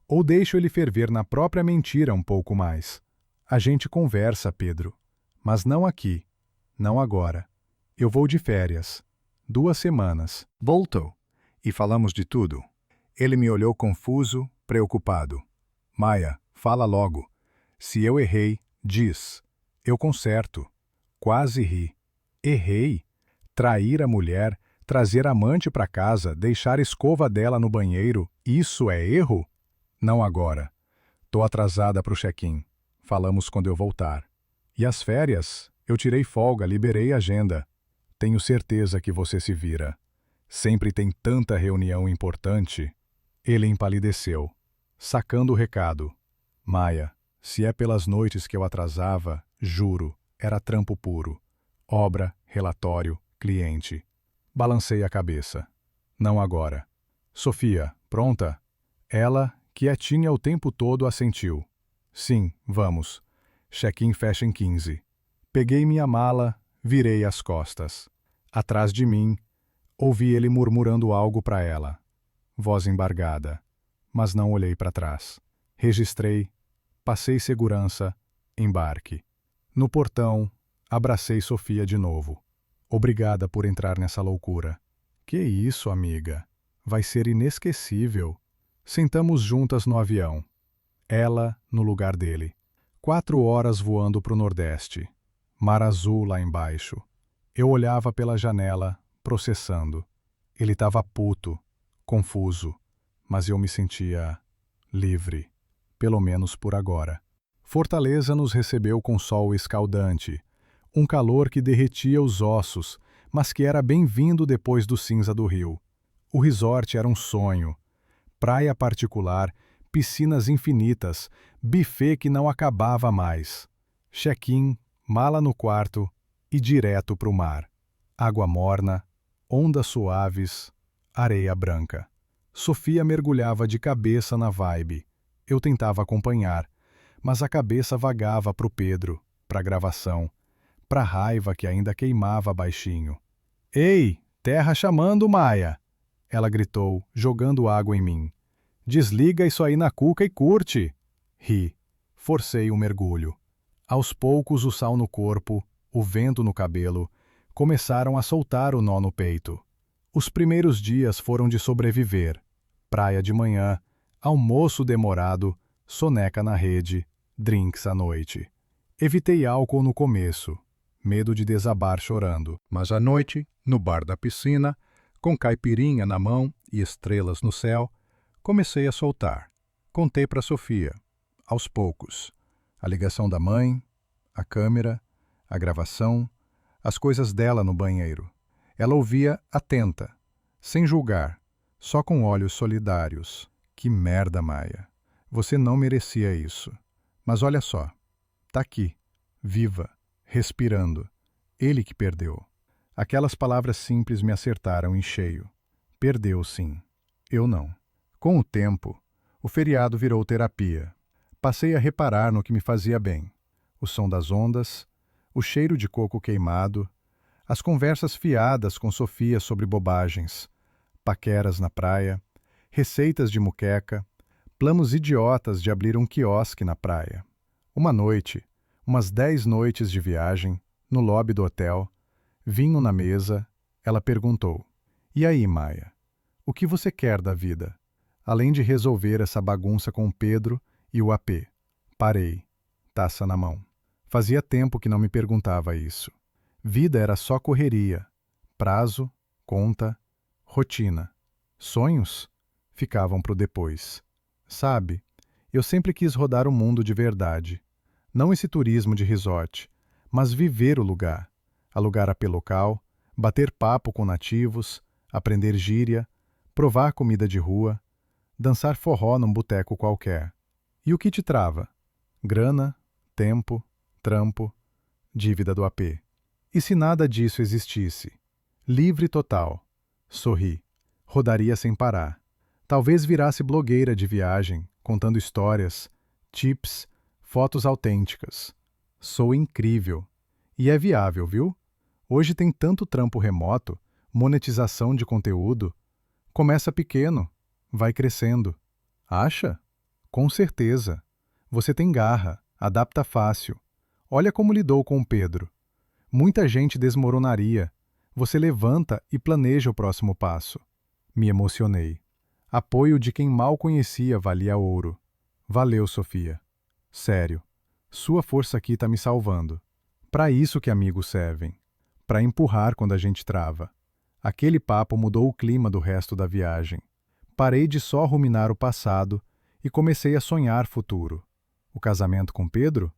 Ou deixo ele ferver na própria mentira um pouco mais? A gente conversa, Pedro. Mas não aqui. Não agora. Eu vou de férias. 2 semanas. Voltou. E falamos de tudo. Ele me olhou confuso, preocupado. Maia, fala logo. Se eu errei, diz. Eu conserto. Quase ri. Errei? Trair a mulher, trazer amante para casa, deixar a escova dela no banheiro, isso é erro? Não agora. Tô atrasada para o check-in. Falamos quando eu voltar. E as férias? Eu tirei folga, liberei a agenda. Tenho certeza que você se vira. Sempre tem tanta reunião importante. Ele empalideceu, sacando o recado. Maia, se é pelas noites que eu atrasava, juro, era trampo puro. Obra, relatório, cliente. Balancei a cabeça. Não agora. Sofia, pronta? Ela, quietinha o tempo todo, assentiu. Sim, vamos. Check-in fecha em 15. Peguei minha mala, virei as costas. Atrás de mim, ouvi ele murmurando algo para ela. Voz embargada. Mas não olhei para trás. Registrei, passei segurança, embarque. No portão, abracei Sofia de novo. Obrigada por entrar nessa loucura. Que isso, amiga? Vai ser inesquecível. Sentamos juntas no avião. Ela no lugar dele. 4 horas voando para o Nordeste. Mar azul lá embaixo. Eu olhava pela janela, processando. Ele estava puto, confuso, mas eu me sentia livre, pelo menos por agora. Fortaleza nos recebeu com sol escaldante, um calor que derretia os ossos, mas que era bem-vindo depois do cinza do rio. O resort era um sonho. Praia particular, piscinas infinitas, buffet que não acabava mais. Check-in, mala no quarto e direto para o mar. Água morna, ondas suaves, areia branca. Sofia mergulhava de cabeça na vibe. Eu tentava acompanhar, mas a cabeça vagava para o Pedro, para a gravação, para a raiva que ainda queimava baixinho. Ei, terra chamando, Maia! Ela gritou, jogando água em mim. Desliga isso aí na cuca e curte! Ri. Forcei o mergulho. Aos poucos o sal no corpo, o vento no cabelo, começaram a soltar o nó no peito. Os primeiros dias foram de sobreviver. Praia de manhã, almoço demorado, soneca na rede, drinks à noite. Evitei álcool no começo, medo de desabar chorando. Mas à noite, no bar da piscina, com caipirinha na mão e estrelas no céu, comecei a soltar. Contei para Sofia, aos poucos. A ligação da mãe, a câmera, a gravação, as coisas dela no banheiro. Ela ouvia atenta, sem julgar, só com olhos solidários. Que merda, Maia. Você não merecia isso. Mas olha só, tá aqui, viva, respirando. Ele que perdeu. Aquelas palavras simples me acertaram em cheio. Perdeu, sim. Eu não. Com o tempo, o feriado virou terapia. Passei a reparar no que me fazia bem. O som das ondas, o cheiro de coco queimado, as conversas fiadas com Sofia sobre bobagens, paqueras na praia, receitas de muqueca, planos idiotas de abrir um quiosque na praia. Uma noite, umas 10 noites de viagem, no lobby do hotel, vinho na mesa, ela perguntou: E aí, Maia, o que você quer da vida? Além de resolver essa bagunça com o Pedro e o AP. Parei, taça na mão. Fazia tempo que não me perguntava isso. Vida era só correria, prazo, conta, rotina. Sonhos ficavam pro depois. Sabe, eu sempre quis rodar o mundo de verdade. Não esse turismo de resort, mas viver o lugar. Alugar AP local, bater papo com nativos, aprender gíria, provar comida de rua, dançar forró num boteco qualquer. E o que te trava? Grana, tempo, trampo, dívida do AP. E se nada disso existisse? Livre total. Sorri. Rodaria sem parar. Talvez virasse blogueira de viagem, contando histórias, tips, fotos autênticas. Sou incrível. E é viável, viu? Hoje tem tanto trampo remoto, monetização de conteúdo. Começa pequeno, vai crescendo. Acha? Com certeza. Você tem garra, adapta fácil. Olha como lidou com o Pedro. Muita gente desmoronaria. Você levanta e planeja o próximo passo. Me emocionei. Apoio de quem mal conhecia valia ouro. Valeu, Sofia. Sério. Sua força aqui tá me salvando. Para isso que amigos servem. Para empurrar quando a gente trava. Aquele papo mudou o clima do resto da viagem. Parei de só ruminar o passado E comecei a sonhar futuro. O casamento com Pedro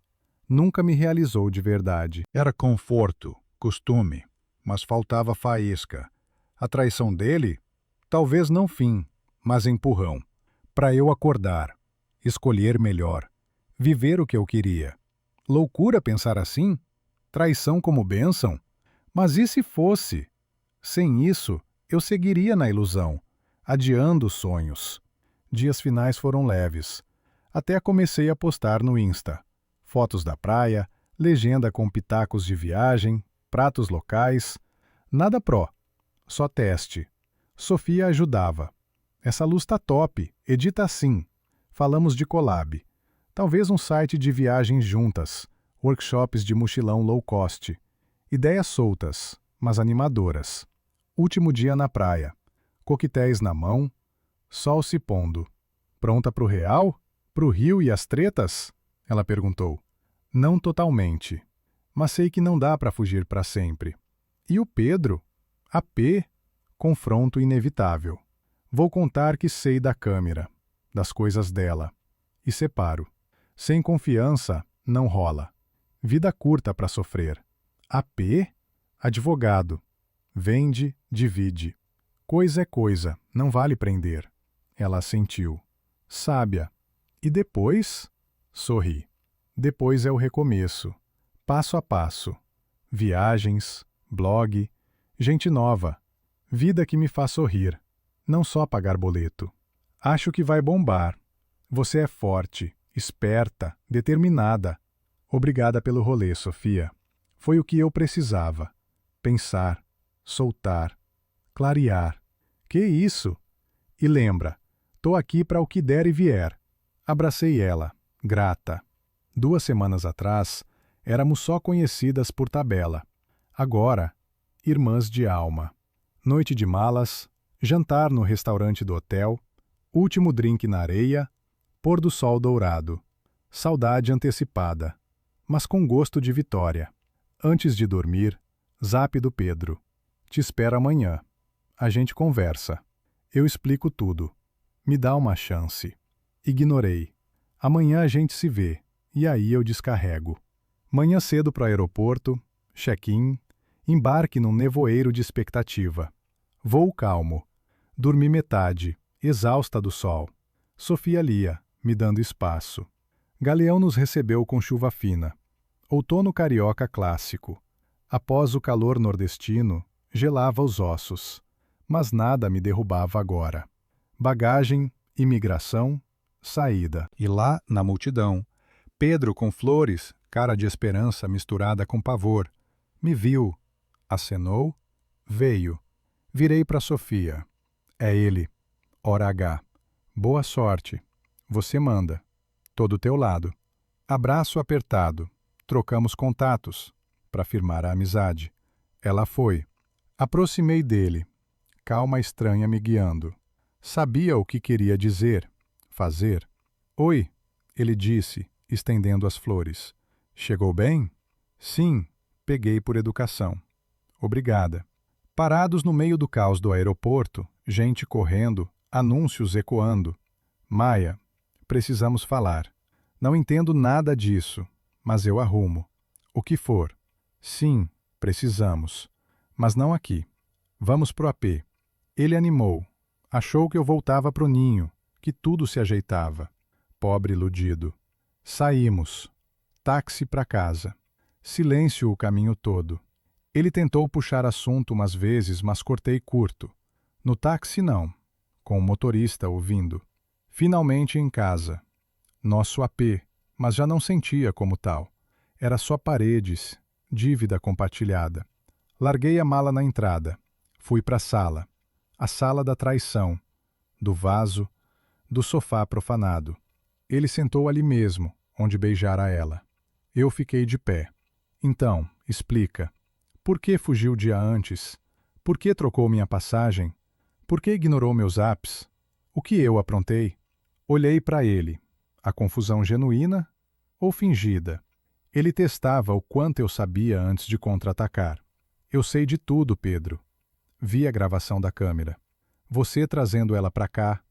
nunca me realizou de verdade. Era conforto, costume, mas faltava faísca. A traição dele, talvez não fim, mas empurrão. Para eu acordar, escolher melhor, viver o que eu queria. Loucura pensar assim? Traição como bênção? Mas e se fosse? Sem isso, eu seguiria na ilusão, adiando os sonhos. Dias finais foram leves. Até comecei a postar no Insta. Fotos da praia, legenda com pitacos de viagem, pratos locais. Nada pró, só teste. Sofia ajudava. Essa luz tá top, edita assim. Falamos de collab. Talvez um site de viagens juntas, workshops de mochilão low cost. Ideias soltas, mas animadoras. Último dia na praia. Coquetéis na mão, sol se pondo. Pronta pro real? Pro rio e as tretas? Ela perguntou. Não totalmente, mas sei que não dá para fugir para sempre. E o Pedro? A P? Confronto inevitável. Vou contar que sei da câmera, das coisas dela. E separo. Sem confiança, não rola. Vida curta para sofrer. A P? Advogado. Vende, divide. Coisa é coisa, não vale prender. Ela assentiu. Sábia. E depois? Sorri. Depois é o recomeço. Passo a passo. Viagens, blog, gente nova. Vida que me faz sorrir. Não só pagar boleto. Acho que vai bombar. Você é forte, esperta, determinada. Obrigada pelo rolê, Sofia. Foi o que eu precisava. Pensar, soltar, clarear. Que isso? E lembra, tô aqui para o que der e vier. Abracei ela, grata. 2 semanas atrás, éramos só conhecidas por tabela. Agora, irmãs de alma. Noite de malas, jantar no restaurante do hotel, último drink na areia, pôr do sol dourado. Saudade antecipada, mas com gosto de vitória. Antes de dormir, zap do Pedro. Te espero amanhã. A gente conversa. Eu explico tudo. Me dá uma chance. Ignorei. Amanhã a gente se vê, e aí eu descarrego. Manhã cedo pro aeroporto, check-in, embarque num nevoeiro de expectativa. Voo calmo. Dormi metade, exausta do sol. Sofia lia, me dando espaço. Galeão nos recebeu com chuva fina. Outono carioca clássico. Após o calor nordestino, gelava os ossos. Mas nada me derrubava agora. Bagagem, imigração, saída. E lá, na multidão, Pedro com flores, cara de esperança misturada com pavor. Me viu, acenou, veio. Virei para Sofia. É ele. Hora H. Boa sorte. Você manda. Tô do teu lado. Abraço apertado. Trocamos contatos, para firmar a amizade. Ela foi. Aproximei dele. Calma estranha me guiando. Sabia o que queria dizer, fazer. Oi, ele disse, estendendo as flores. Chegou bem? Sim, peguei por educação. Obrigada. Parados no meio do caos do aeroporto, gente correndo, anúncios ecoando. Maia, precisamos falar. Não entendo nada disso, mas eu arrumo. O que for. Sim, precisamos. Mas não aqui. Vamos pro AP. Ele animou. Achou que eu voltava pro ninho, que tudo se ajeitava. Pobre iludido. Saímos. Táxi para casa. Silêncio o caminho todo. Ele tentou puxar assunto umas vezes, mas cortei curto. No táxi não, com o motorista ouvindo. Finalmente em casa. Nosso AP, mas já não sentia como tal. Era só paredes, dívida compartilhada. Larguei a mala na entrada. Fui para a sala da traição, do vaso, do sofá profanado. Ele sentou ali mesmo, onde beijara ela. Eu fiquei de pé. Então, explica. Por que fugiu o dia antes? Por que trocou minha passagem? Por que ignorou meus apps? O que eu aprontei? Olhei para ele. A confusão genuína ou fingida? Ele testava o quanto eu sabia antes de contra-atacar. Eu sei de tudo, Pedro. Vi a gravação da câmera. Você trazendo ela para cá.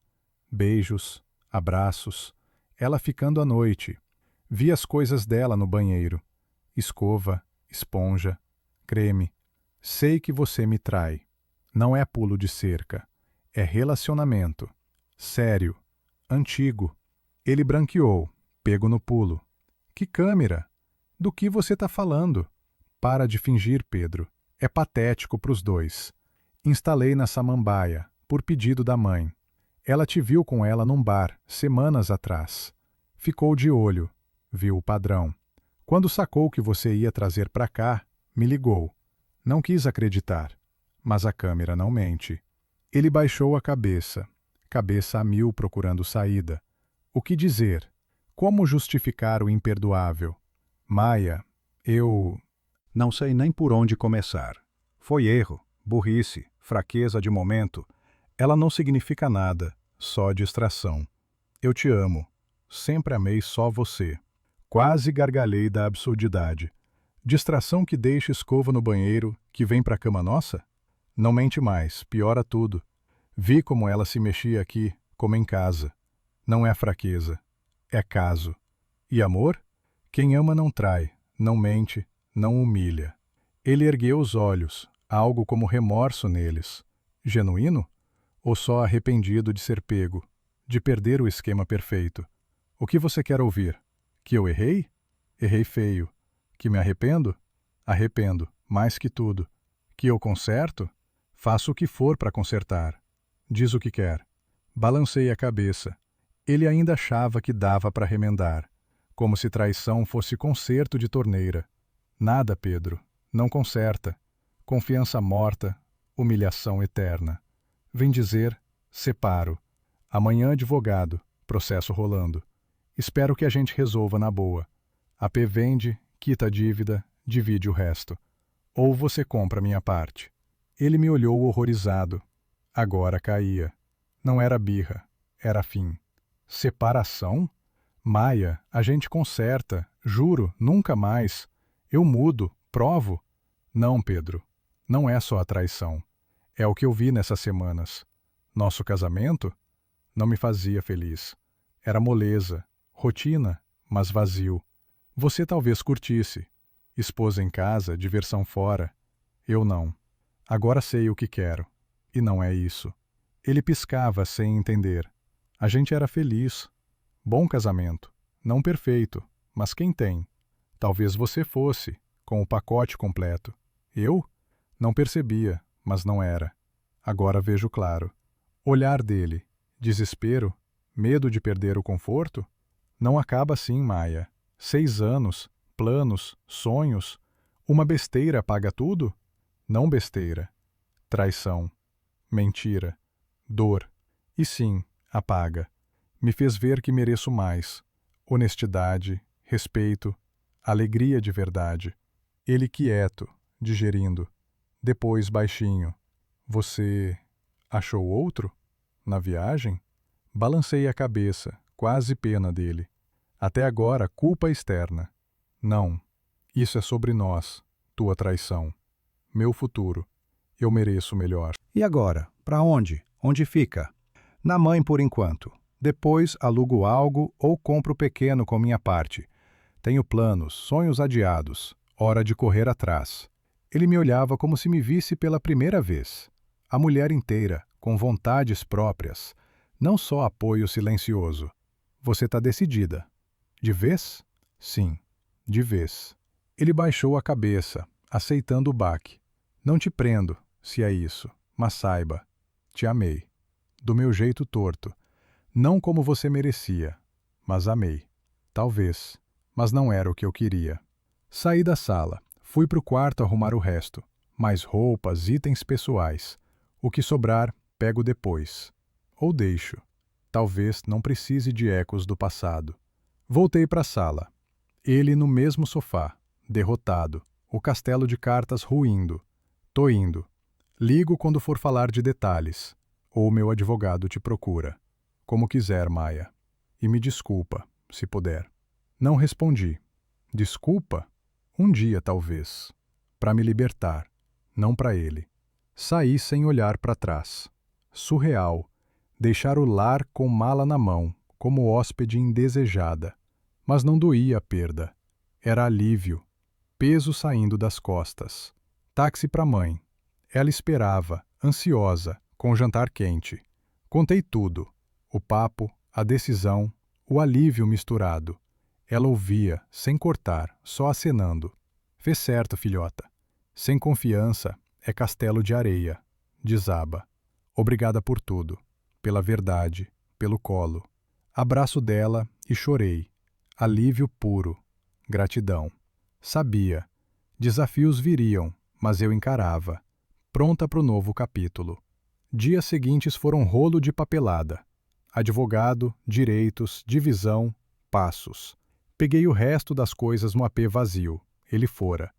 Beijos, abraços, ela ficando à noite. Vi as coisas dela no banheiro. Escova, esponja, creme. Sei que você me trai. Não é pulo de cerca. É relacionamento. Sério. Antigo. Ele branqueou, pego no pulo. Que câmera? Do que você tá falando? Para de fingir, Pedro. É patético pros dois. Instalei na samambaia, por pedido da mãe. Ela te viu com ela num bar, semanas atrás. Ficou de olho. Viu o padrão. Quando sacou que você ia trazer pra cá, me ligou. Não quis acreditar. Mas a câmera não mente. Ele baixou a cabeça a mil procurando saída. O que dizer? Como justificar o imperdoável? Maia, eu... Não sei nem por onde começar. Foi erro, burrice, fraqueza de momento. Ela não significa nada, só distração. Eu te amo. Sempre amei só você. Quase gargalhei da absurdidade. Distração que deixa escova no banheiro, que vem pra cama nossa? Não mente mais, piora tudo. Vi como ela se mexia aqui, como em casa. Não é fraqueza, é caso. E amor? Quem ama não trai, não mente, não humilha. Ele ergueu os olhos, algo como remorso neles. Genuíno? Ou só arrependido de ser pego, de perder o esquema perfeito? O que você quer ouvir? Que eu errei? Errei feio. Que me arrependo? Arrependo, mais que tudo. Que eu conserto? Faço o que for para consertar. Diz o que quer. Balancei a cabeça. Ele ainda achava que dava para remendar, como se traição fosse conserto de torneira. Nada, Pedro. Não conserta. Confiança morta, humilhação eterna. Vem dizer, separo. Amanhã advogado, processo rolando. Espero que a gente resolva na boa. A P vende, quita a dívida, divide o resto. Ou você compra minha parte. Ele me olhou horrorizado. Agora caía. Não era birra, era fim. Separação? Maia, a gente conserta, juro, nunca mais. Eu mudo, provo. Não, Pedro, não é só a traição. É o que eu vi nessas semanas. Nosso casamento não me fazia feliz. Era moleza, rotina, mas vazio. Você talvez curtisse. Esposa em casa, diversão fora. Eu não. Agora sei o que quero. E não é isso. Ele piscava sem entender. A gente era feliz. Bom casamento. Não perfeito, mas quem tem? Talvez você fosse, com o pacote completo. Eu? Não percebia, mas não era. Agora vejo claro. Olhar dele. Desespero? Medo de perder o conforto? Não acaba assim, Maia. 6 anos, planos, sonhos. Uma besteira apaga tudo? Não besteira. Traição. Mentira. Dor. E sim, apaga. Me fez ver que mereço mais. Honestidade, respeito, alegria de verdade. Ele quieto, digerindo. Depois baixinho. Você achou outro? Na viagem? Balancei a cabeça, quase pena dele. Até agora, culpa externa. Não. Isso é sobre nós, tua traição. Meu futuro. Eu mereço melhor. E agora? Para onde? Onde fica? Na mãe por enquanto. Depois alugo algo ou compro pequeno com minha parte. Tenho planos, sonhos adiados. Hora de correr atrás. Ele me olhava como se me visse pela primeira vez. A mulher inteira, com vontades próprias. Não só apoio silencioso. Você está decidida. De vez? Sim, de vez. Ele baixou a cabeça, aceitando o baque. Não te prendo, se é isso, mas saiba, te amei. Do meu jeito torto. Não como você merecia, mas amei. Talvez, mas não era o que eu queria. Saí da sala, fui para o quarto arrumar o resto. Mais roupas, itens pessoais. O que sobrar, pego depois. Ou deixo. Talvez não precise de ecos do passado. Voltei para a sala. Ele no mesmo sofá, derrotado, o castelo de cartas ruindo. Tô indo. Ligo quando for falar de detalhes. Ou meu advogado te procura. Como quiser, Maia. E me desculpa, se puder. Não respondi. Desculpa? Um dia, talvez. Para me libertar, não para ele. Saí sem olhar para trás. Surreal. Deixar o lar com mala na mão, como hóspede indesejada. Mas não doía a perda. Era alívio, peso saindo das costas. Táxi para a mãe. Ela esperava, ansiosa, com o jantar quente. Contei tudo. O papo, a decisão, o alívio misturado. Ela ouvia, sem cortar, só acenando. Fez certo, filhota. Sem confiança, é castelo de areia. Desaba. Obrigada por tudo. Pela verdade, pelo colo. Abraço dela e chorei. Alívio puro. Gratidão. Sabia. Desafios viriam, mas eu encarava. Pronta para o novo capítulo. Dias seguintes foram rolo de papelada. Advogado, direitos, divisão, passos. Peguei o resto das coisas no AP vazio. Ele fora.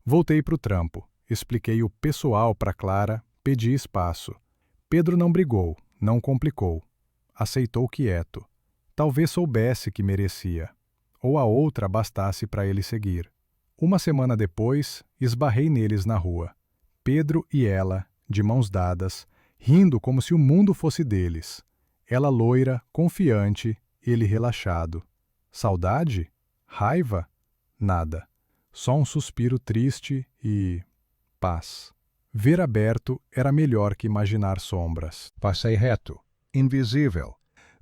Voltei para o trampo. Expliquei o pessoal para Clara, pedi espaço. Pedro não brigou, não complicou. Aceitou quieto. Talvez soubesse que merecia. Ou a outra bastasse para ele seguir. Uma semana depois, esbarrei neles na rua. Pedro e ela, de mãos dadas, rindo como se o mundo fosse deles. Ela loira, confiante, ele relaxado. Saudade? Raiva? Nada. Só um suspiro triste e... paz. Ver aberto era melhor que imaginar sombras. Passei reto, invisível.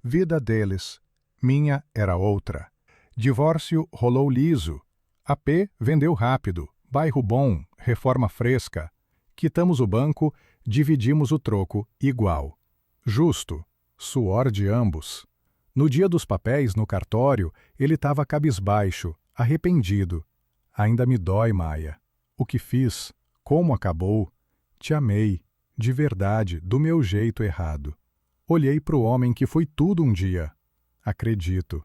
Vida deles, minha era outra. Divórcio rolou liso. AP vendeu rápido. Bairro bom, reforma fresca. Quitamos o banco, dividimos o troco igual. Justo. Suor de ambos. No dia dos papéis, no cartório, ele estava cabisbaixo, arrependido. Ainda me dói, Maia. O que fiz? Como acabou? Te amei, de verdade, do meu jeito errado. Olhei para o homem que foi tudo um dia. Acredito.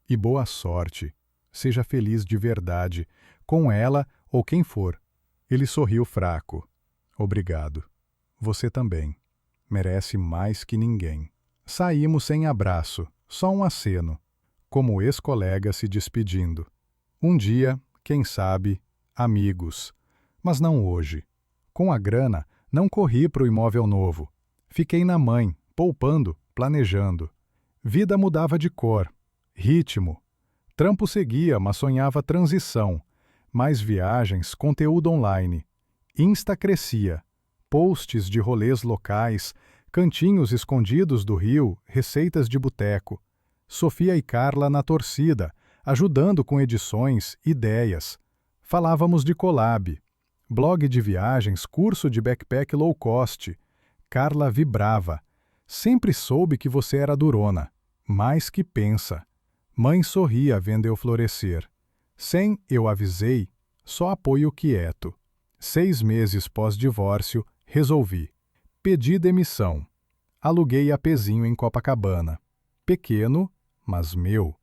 E boa sorte. Seja feliz de verdade, com ela ou quem for. Ele sorriu fraco. Obrigado. Você também. Merece mais que ninguém. Saímos sem abraço, só um aceno, como ex-colega se despedindo. Um dia, quem sabe, amigos. Mas não hoje. Com a grana, não corri para o imóvel novo. Fiquei na mãe, poupando, planejando. Vida mudava de cor, ritmo. Trampo seguia, mas sonhava transição. Mais viagens, conteúdo online. Insta crescia. Posts de rolês locais, cantinhos escondidos do Rio, receitas de boteco. Sofia e Carla na torcida, ajudando com edições, ideias. Falávamos de collab. Blog de viagens, curso de backpack low cost. Carla vibrava. Sempre soube que você era durona. Mais que pensa. Mãe sorria vendo eu florescer. Sem eu avisei, só apoio quieto. 6 meses pós-divórcio, resolvi. Pedi demissão. Aluguei apezinho em Copacabana. Pequeno, mas meu.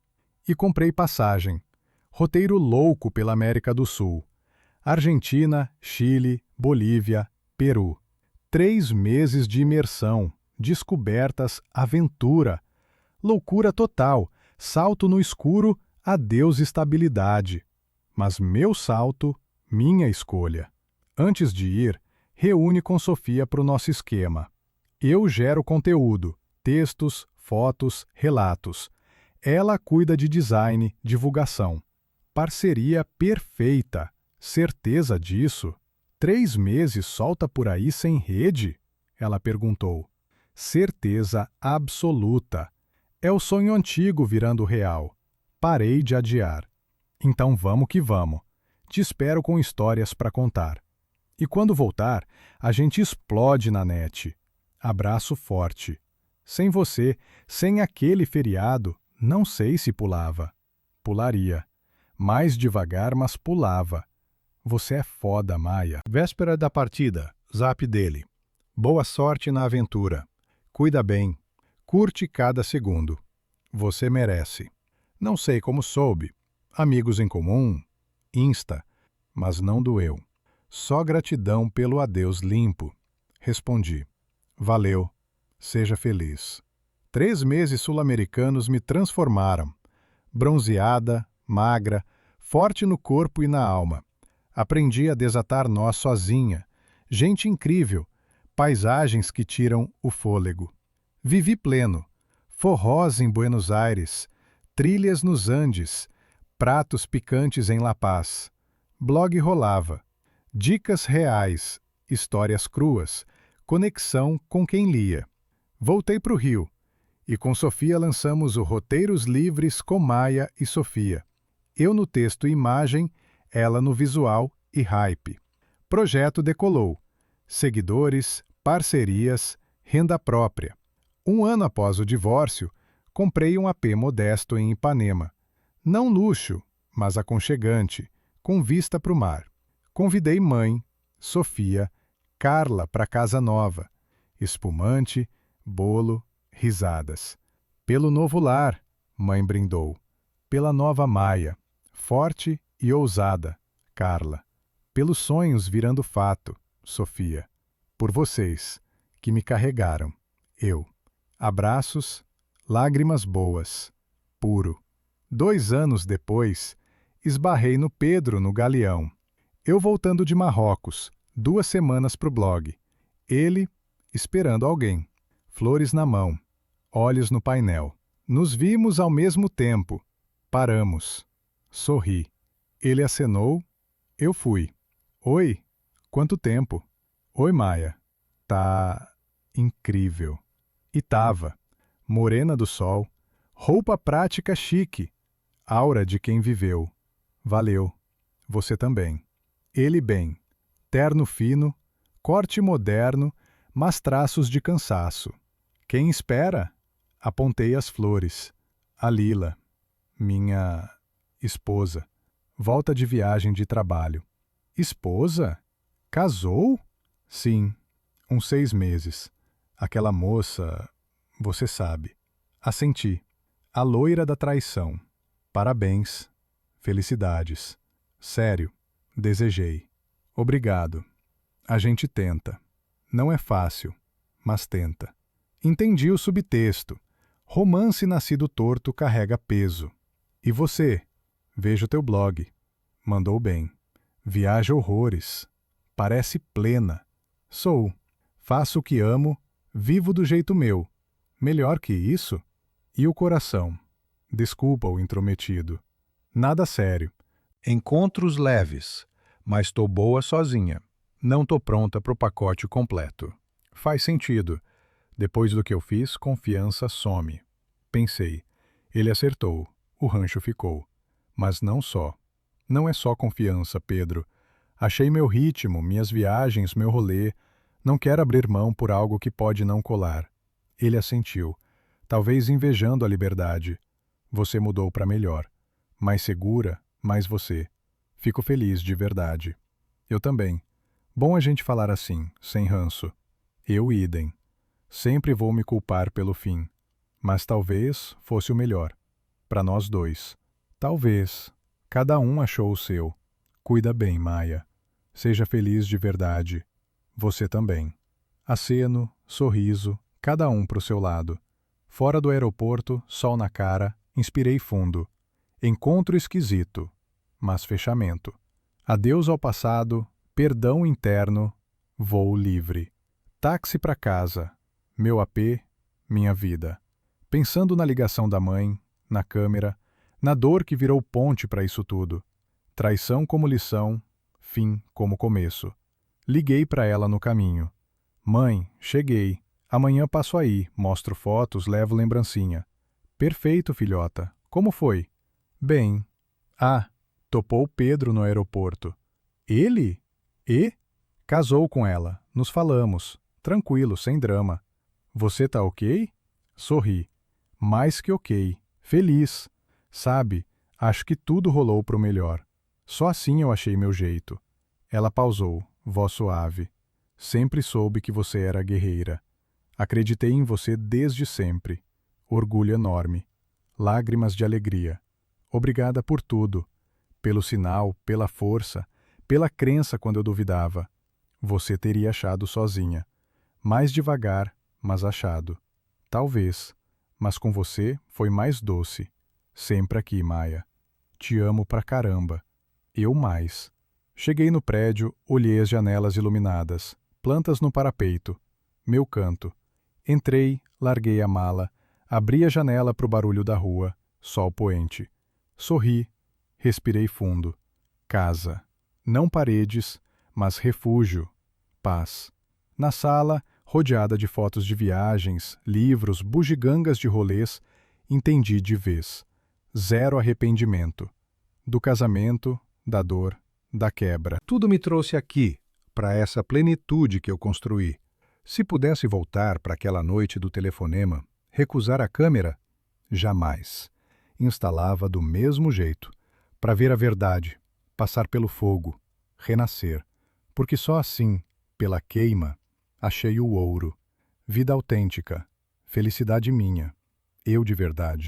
E comprei passagem. Roteiro louco pela América do Sul. Argentina, Chile, Bolívia, Peru. 3 meses de imersão, descobertas, aventura. Loucura total, salto no escuro, adeus estabilidade. Mas meu salto, minha escolha. Antes de ir, reúne com Sofia para o nosso esquema. Eu gero conteúdo, textos, fotos, relatos. Ela cuida de design, divulgação. Parceria perfeita. Certeza disso? 3 meses solta por aí sem rede? Ela perguntou. Certeza absoluta. É o sonho antigo virando real. Parei de adiar. Então vamos que vamos. Te espero com histórias para contar. E quando voltar, a gente explode na net. Abraço forte. Sem você, sem aquele feriado, não sei se pulava. Pularia. Mais devagar, mas pulava. Você é foda, Maia. Véspera da partida. Zap dele. Boa sorte na aventura. Cuida bem. Curte cada segundo. Você merece. Não sei como soube. Amigos em comum. Insta. Mas não doeu. Só gratidão pelo adeus limpo. Respondi. Valeu. Seja feliz. 3 meses sul-americanos me transformaram. Bronzeada, magra, forte no corpo e na alma. Aprendi a desatar nós sozinha. Gente incrível. Paisagens que tiram o fôlego. Vivi pleno. forrós em Buenos Aires, trilhas nos Andes, pratos picantes em La Paz. Blog rolava. Dicas reais, histórias cruas, conexão com quem lia. Voltei para o Rio e com Sofia lançamos o Roteiros Livres com Maia e Sofia. Eu no texto e imagem, ela no visual e hype. Projeto decolou. Seguidores, parcerias, renda própria. 1 ano após o divórcio, comprei um AP modesto em Ipanema. Não luxo, mas aconchegante, com vista para o mar. Convidei mãe, Sofia, Carla para casa nova. Espumante, bolo, risadas. Pelo novo lar, mãe brindou. Pela nova Maia, forte e ousada, Carla. Pelos sonhos virando fato, Sofia. Por vocês, que me carregaram, eu. Abraços, lágrimas boas, puro. 2 anos depois, esbarrei no Pedro no Galeão. Eu voltando de Marrocos, 2 semanas pro blog. Ele esperando alguém. Flores na mão, olhos no painel. Nos vimos ao mesmo tempo. Paramos. Sorri. Ele acenou, eu fui. Oi, quanto tempo? Oi, Maia. Tá incrível. E tava. Morena do sol, roupa prática chique, aura de quem viveu. Valeu. Você também. Ele bem. Terno fino, corte moderno, mas traços de cansaço. Quem espera? Apontei as flores. A Lila, minha esposa, volta de viagem de trabalho. Esposa? Casou? Sim, uns 6 meses. Aquela moça, você sabe. Assenti. A loira da traição. Parabéns. Felicidades. Sério, desejei. Obrigado. A gente tenta. Não é fácil, mas tenta. Entendi o subtexto. Romance nascido torto carrega peso. E você? Vejo teu blog. Mandou bem. Viaja horrores. Parece plena. Sou. Faço o que amo, vivo do jeito meu. Melhor que isso? E o coração? Desculpa o intrometido. Nada sério. Encontros leves, mas tô boa sozinha. Não tô pronta pro pacote completo. Faz sentido. Depois do que eu fiz, confiança some. Pensei. Ele acertou. O rancho ficou. Mas não só. Não é só confiança, Pedro. Achei meu ritmo, minhas viagens, meu rolê. Não quero abrir mão por algo que pode não colar. Ele assentiu. Talvez invejando a liberdade. Você mudou para melhor. Mais segura, mais você. Fico feliz de verdade. Eu também. Bom a gente falar assim, sem ranço. Eu idem. Sempre vou me culpar pelo fim. Mas talvez fosse o melhor. Para nós dois. Talvez. Cada um achou o seu. Cuida bem, Maia. Seja feliz de verdade. Você também. Aceno, sorriso, cada um pro seu lado. Fora do aeroporto, sol na cara, inspirei fundo. Encontro esquisito, mas fechamento. Adeus ao passado, perdão interno, voo livre. Táxi para casa, meu AP, minha vida. Pensando na ligação da mãe, na câmera, na dor que virou ponte para isso tudo. Traição como lição, fim como começo. Liguei para ela no caminho. Mãe, cheguei. Amanhã passo aí, mostro fotos, levo lembrancinha. Perfeito, filhota. Como foi? Bem. Ah, topou Pedro no aeroporto. Ele? E? Casou com ela. Nos falamos. Tranquilo, sem drama. Você tá ok? Sorri. Mais que ok. Feliz. Sabe, acho que tudo rolou pro melhor. Só assim eu achei meu jeito. Ela pausou, voz suave. Sempre soube que você era guerreira. Acreditei em você desde sempre. Orgulho enorme. Lágrimas de alegria. Obrigada por tudo. Pelo sinal, pela força, pela crença quando eu duvidava. Você teria achado sozinha. Mais devagar, mas achado. Talvez, mas com você foi mais doce. Sempre aqui, Maia. Te amo pra caramba. Eu mais. Cheguei no prédio, olhei as janelas iluminadas, plantas no parapeito. Meu canto. Entrei, larguei a mala, Abri a janela para o barulho da rua, sol poente. Sorri, respirei fundo. Casa. Não paredes, mas refúgio. Paz. Na sala, rodeada de fotos de viagens, livros, bugigangas de rolês, entendi de vez. Zero arrependimento. Do casamento, da dor, da quebra. Tudo me trouxe aqui, para essa plenitude que eu construí. Se pudesse voltar para aquela noite do telefonema, recusar a câmera? Jamais. Instalava do mesmo jeito, para ver a verdade, passar pelo fogo, renascer. Porque só assim, pela queima, achei o ouro. Vida autêntica, felicidade minha, eu de verdade.